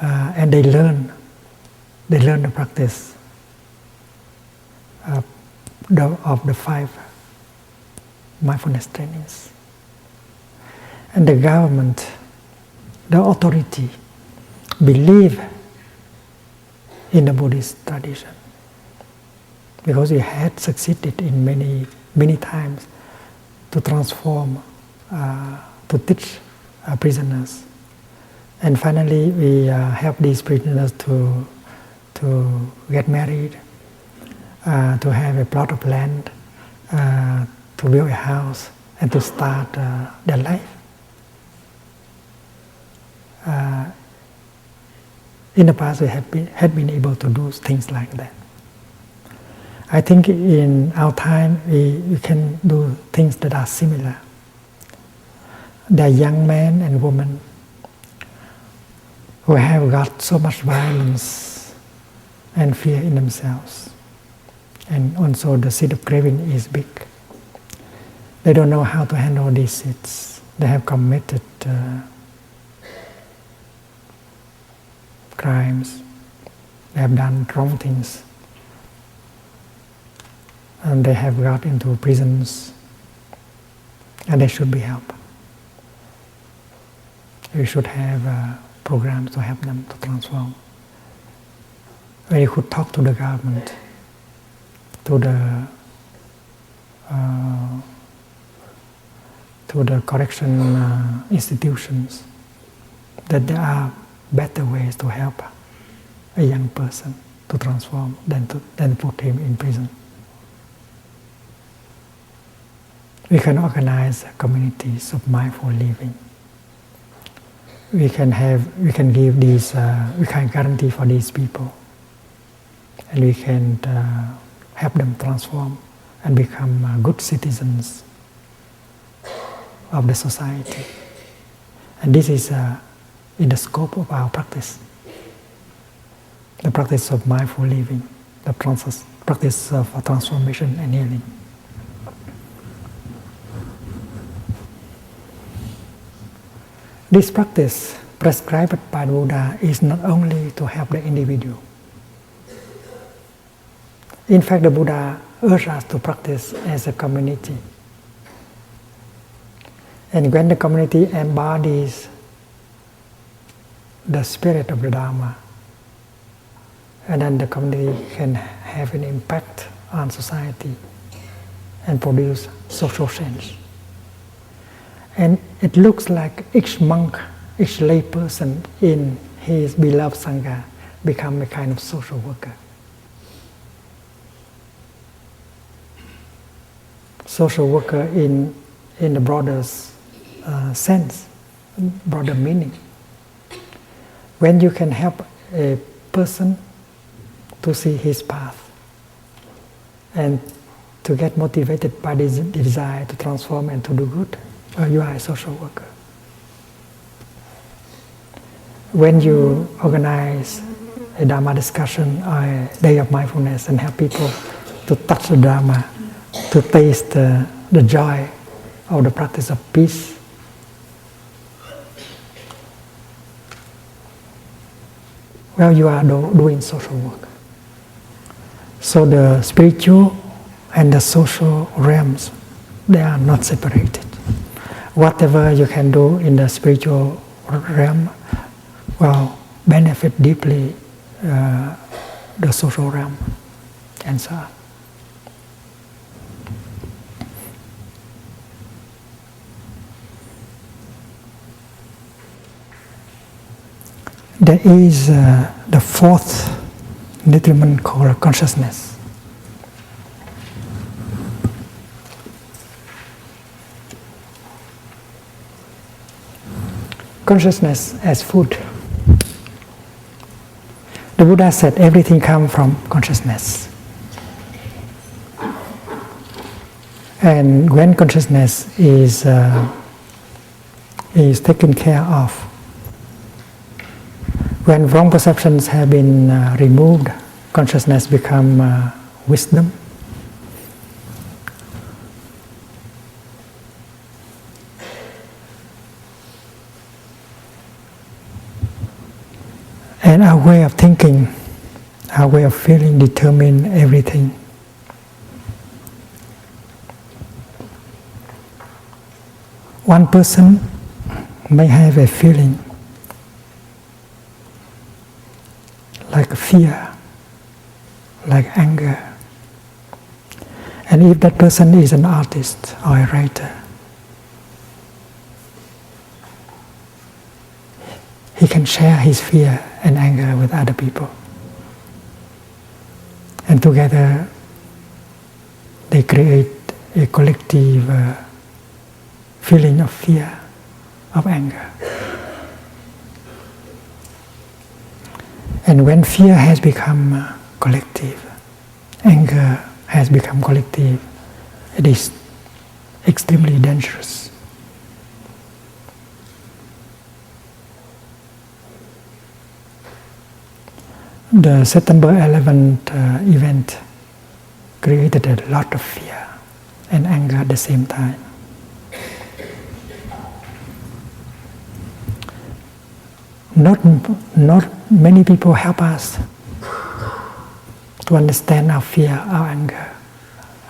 and they learn the practice of the 5 mindfulness trainings. And the government, the authority, believe in the Buddhist tradition, because we had succeeded in many times to transform, to teach prisoners. And finally, we help these prisoners to get married, to have a plot of land, to build a house, and to start their life. In the past, we had been able to do things like that. I think in our time, we can do things that are similar. There are young men and women who have got so much violence and fear in themselves. And also the seed of craving is big. They don't know how to handle these seeds. They have committed crimes. They have done wrong things. And they have got into prisons, and they should be helped. We should have programs to help them to transform. We could talk to the government, to the correction institutions, that there are better ways to help a young person to transform than put him in prison. We can organize communities of mindful living. We can give these, we can guarantee for these people, and we can help them transform and become good citizens of the society. And this is in the scope of our practice, the practice of mindful living, the practice of transformation and healing. This practice prescribed by Buddha is not only to help the individual. In fact, the Buddha urged us to practice as a community. And when the community embodies the spirit of the Dharma, and then the community can have an impact on society and produce social change. And it looks like each monk, each lay person in his beloved Sangha become a kind of social worker. Social worker in the broader sense, broader meaning. When you can help a person to see his path and to get motivated by this desire to transform and to do good, you are a social worker. When you organize a Dharma discussion or a day of mindfulness and help people to touch the Dharma, to taste the joy of the practice of peace, well, you are doing social work. So the spiritual and the social realms, they are not separated. whatever you can do in the spiritual realm will benefit deeply the social realm, and so on. There is the fourth nutriment called consciousness. Consciousness as food. The Buddha said everything comes from consciousness. And when consciousness is taken care of, when wrong perceptions have been removed, consciousness becomes wisdom. And our way of thinking, our way of feeling determine everything. One person may have a feeling like fear, like anger. And if that person is an artist or a writer, he can share his fear and anger with other people. And together they create a collective feeling of fear, of anger. And when fear has become collective, anger has become collective, it is extremely dangerous. The September 11th event created a lot of fear and anger at the same time. Not many people help us to understand our fear, our anger,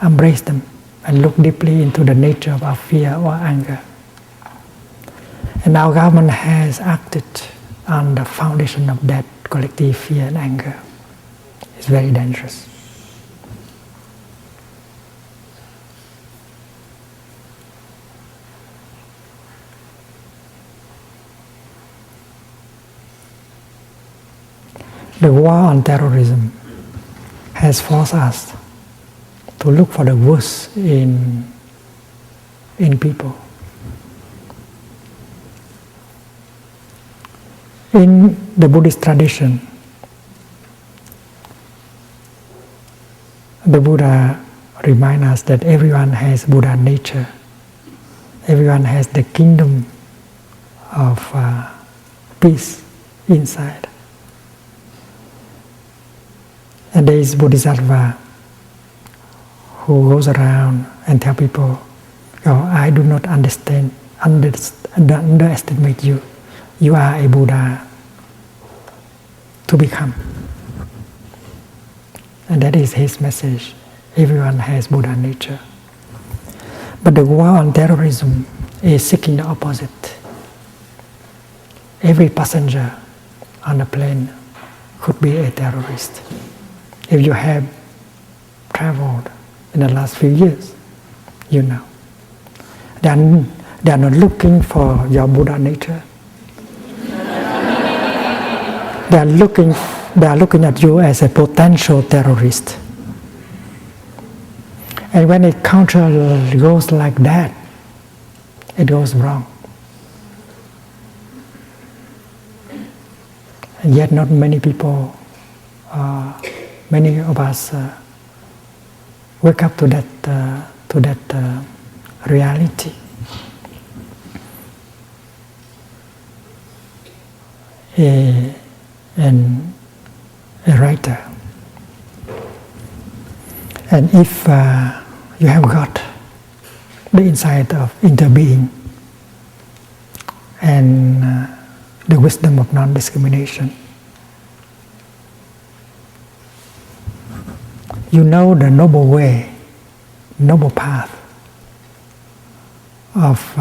embrace them, and look deeply into the nature of our fear or anger. And our government has acted on the foundation of that collective fear and anger. It's very dangerous. The war on terrorism has forced us to look for the worst in people. In the Buddhist tradition, the Buddha reminds us that everyone has Buddha nature. Everyone has the kingdom of peace inside. And there is Bodhisattva who goes around and tell people, "Oh, I do not underestimate you. You are a Buddha to become." And that is his message. Everyone has Buddha nature. But the war on terrorism is seeking the opposite. Every passenger on a plane could be a terrorist. If you have traveled in the last few years, you know. They are not looking for your Buddha nature. They are looking at you as a potential terrorist. And when a culture goes like that, it goes wrong. And yet not many people, many of us wake up to that reality. And a writer. And if you have got the insight of interbeing and the wisdom of non-discrimination, you know the noble way, noble path of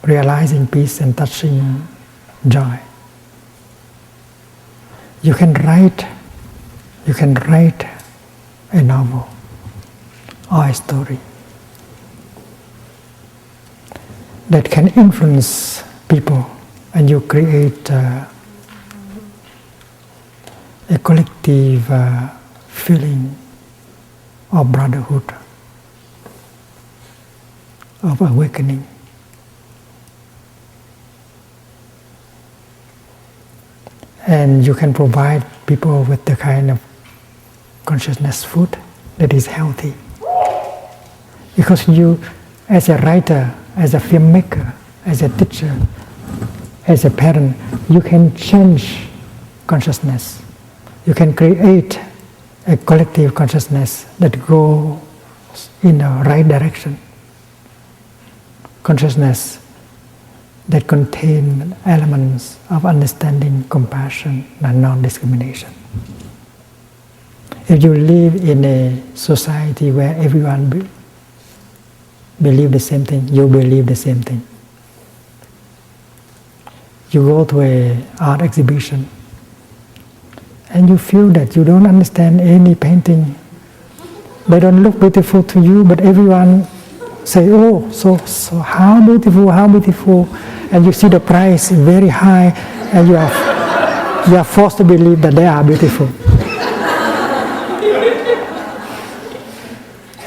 realizing peace and touching joy. You can write a novel or a story that can influence people, and you create a collective feeling of brotherhood, of awakening. And you can provide people with the kind of consciousness food that is healthy. Because you, as a writer, as a filmmaker, as a teacher, as a parent, you can change consciousness. You can create a collective consciousness that goes in the right direction. Consciousness that contains elements of understanding, compassion, and non-discrimination. If you live in a society where everyone believes the same thing, you believe the same thing. You go to an art exhibition and you feel that you don't understand any painting. They don't look beautiful to you, but everyone say, oh, so how beautiful, and you see the price very high, and you are forced to believe that they are beautiful.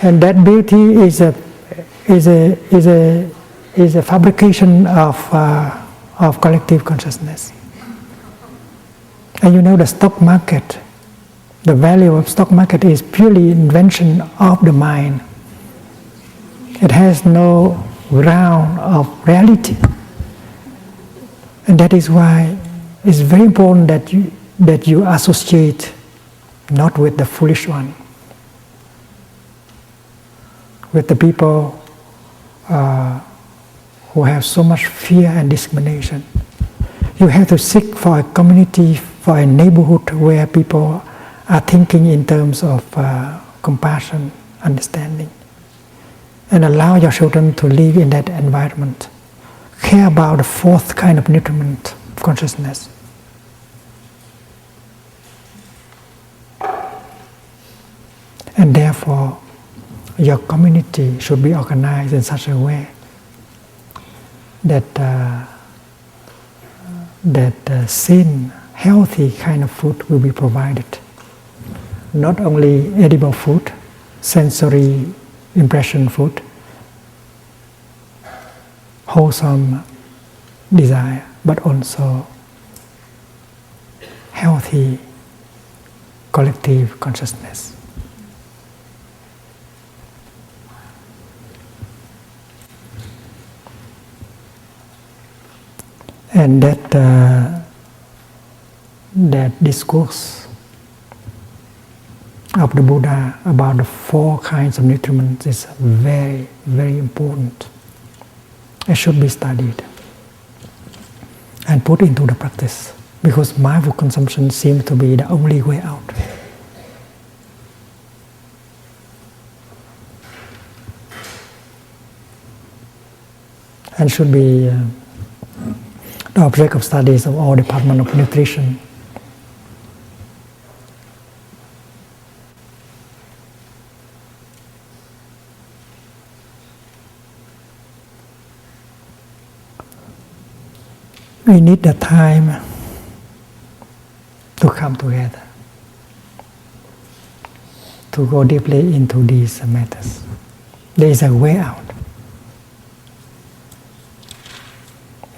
And that beauty is a fabrication of collective consciousness. And you know, the stock market, the value of stock market is purely invention of the mind. It has no ground of reality. And that is why it's very important that you associate not with the foolish one, with the people who have so much fear and discrimination. You have to seek for a community, for a neighborhood where people are thinking in terms of compassion, understanding, and allow your children to live in that environment. Care about the fourth kind of nutriment of consciousness. And therefore, your community should be organized in such a way that sane, healthy kind of food will be provided. Not only edible food, sensory impression food, wholesome desire, but also healthy collective consciousness. And that discourse of the Buddha about the four kinds of nutriments is very, very important. It should be studied and put into the practice, because mindful consumption seems to be the only way out. And should be the object of studies of all department of nutrition. We need the time to come together, to go deeply into these matters. There is a way out.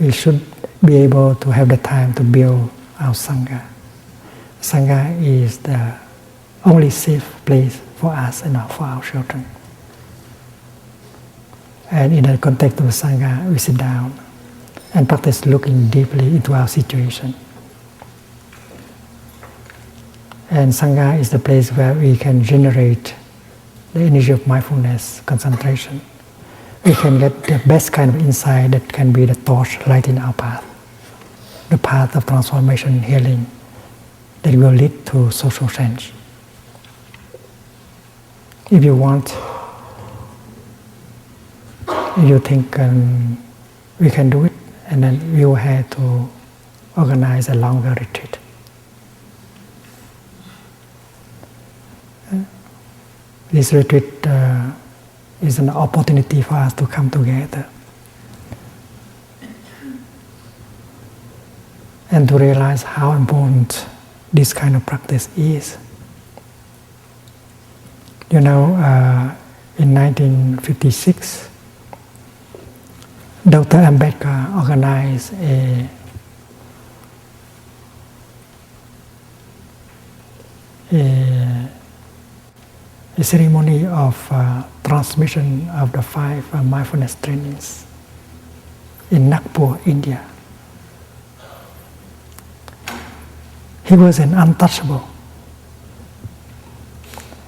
We should be able to have the time to build our Sangha. Sangha is the only safe place for us and for our children. And in the context of Sangha, we sit down and practice looking deeply into our situation. And Sangha is the place where we can generate the energy of mindfulness, concentration. We can get the best kind of insight that can be the torch lighting our path, the path of transformation and healing that will lead to social change. If you want You think we can do it, and then we will have to organize a longer retreat. This retreat is an opportunity for us to come together and to realize how important this kind of practice is. You know, in 1956, Dr. Ambedkar organized a ceremony of transmission of the 5 mindfulness trainings in Nagpur, India. He was an untouchable.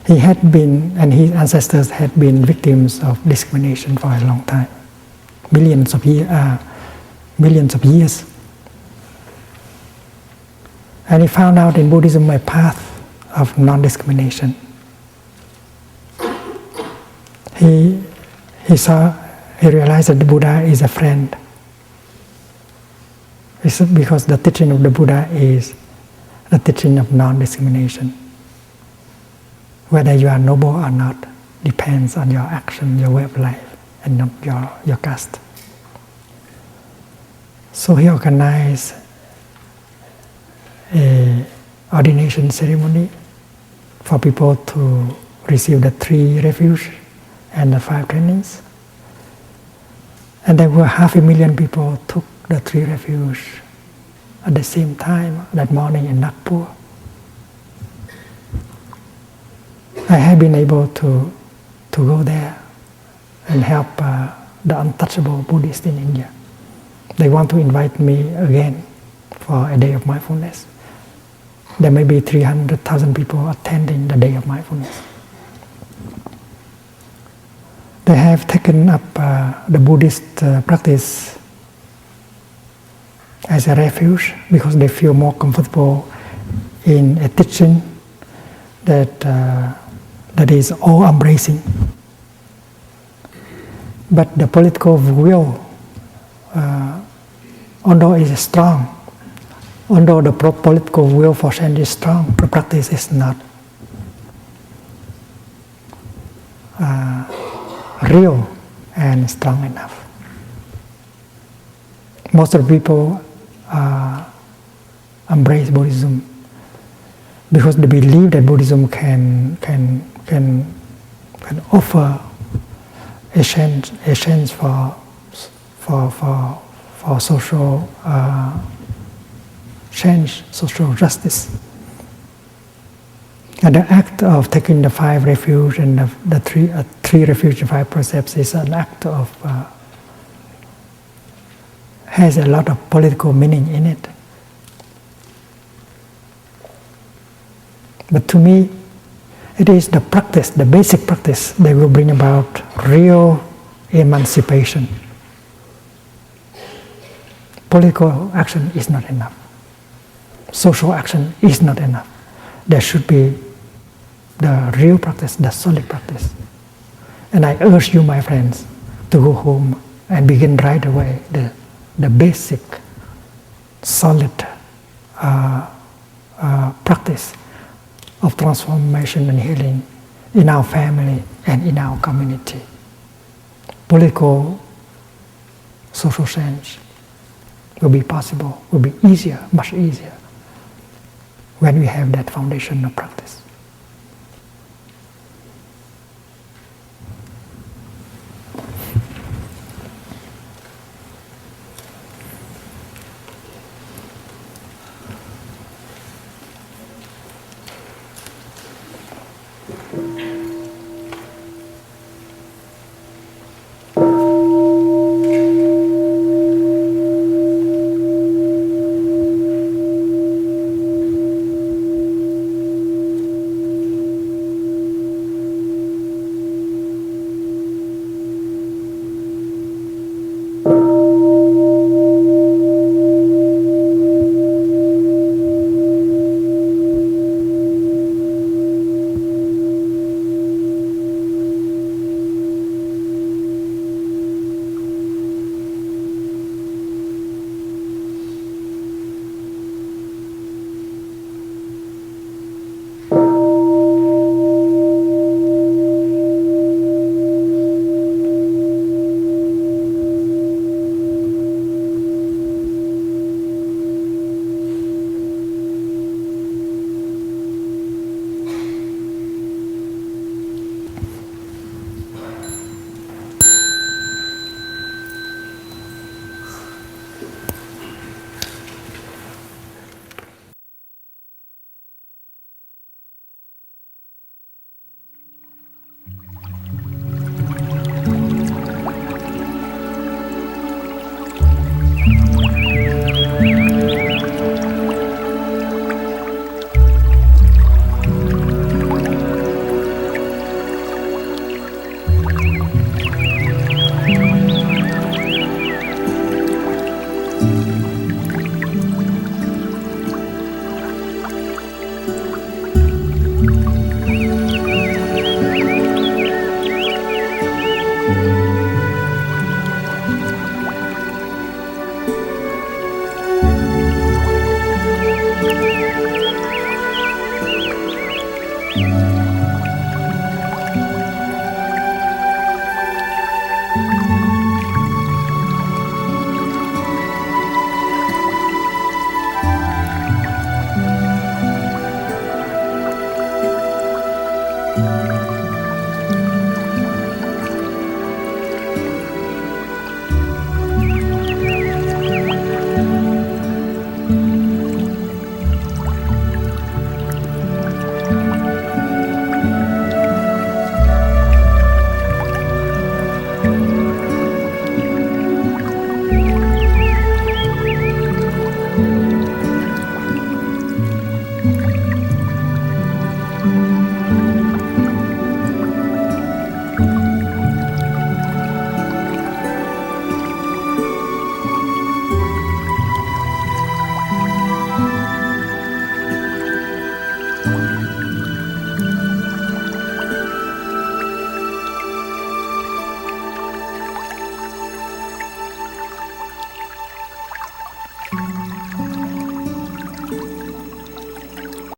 He had been, and his ancestors had been victims of discrimination for a long time, millions of years. And he found out in Buddhism a path of non-discrimination. He realized that the Buddha is a friend. It's because the teaching of the Buddha is the teaching of non-discrimination. Whether you are noble or not depends on your action, your way of life, and not your caste. So he organized an ordination ceremony for people to receive the 3 refuge and the 5 trainings. And there were 500,000 people took the 3 refuge at the same time that morning in Nagpur. I have been able to go there and help the untouchable Buddhists in India. They want to invite me again for a day of mindfulness. There may be 300,000 people attending the day of mindfulness. They have taken up the Buddhist practice as a refuge because they feel more comfortable in a teaching that is all-embracing. But the political will, although it is strong, although the political will for change is strong, the practice is not real and strong enough. Most of the people embrace Buddhism because they believe that Buddhism can offer a chance for social change, social justice. And the act of taking the 5 refuge and the 3 refuge and 5 precepts is an act of has a lot of political meaning in it. But to me, it is the practice, the basic practice, that will bring about real emancipation. Political action is not enough. Social action is not enough. There should be the real practice, the solid practice. And I urge you, my friends, to go home and begin right away the basic, solid practice of transformation and healing in our family and in our community. Political, social change will be possible, will be easier, much easier, when we have that foundation of practice.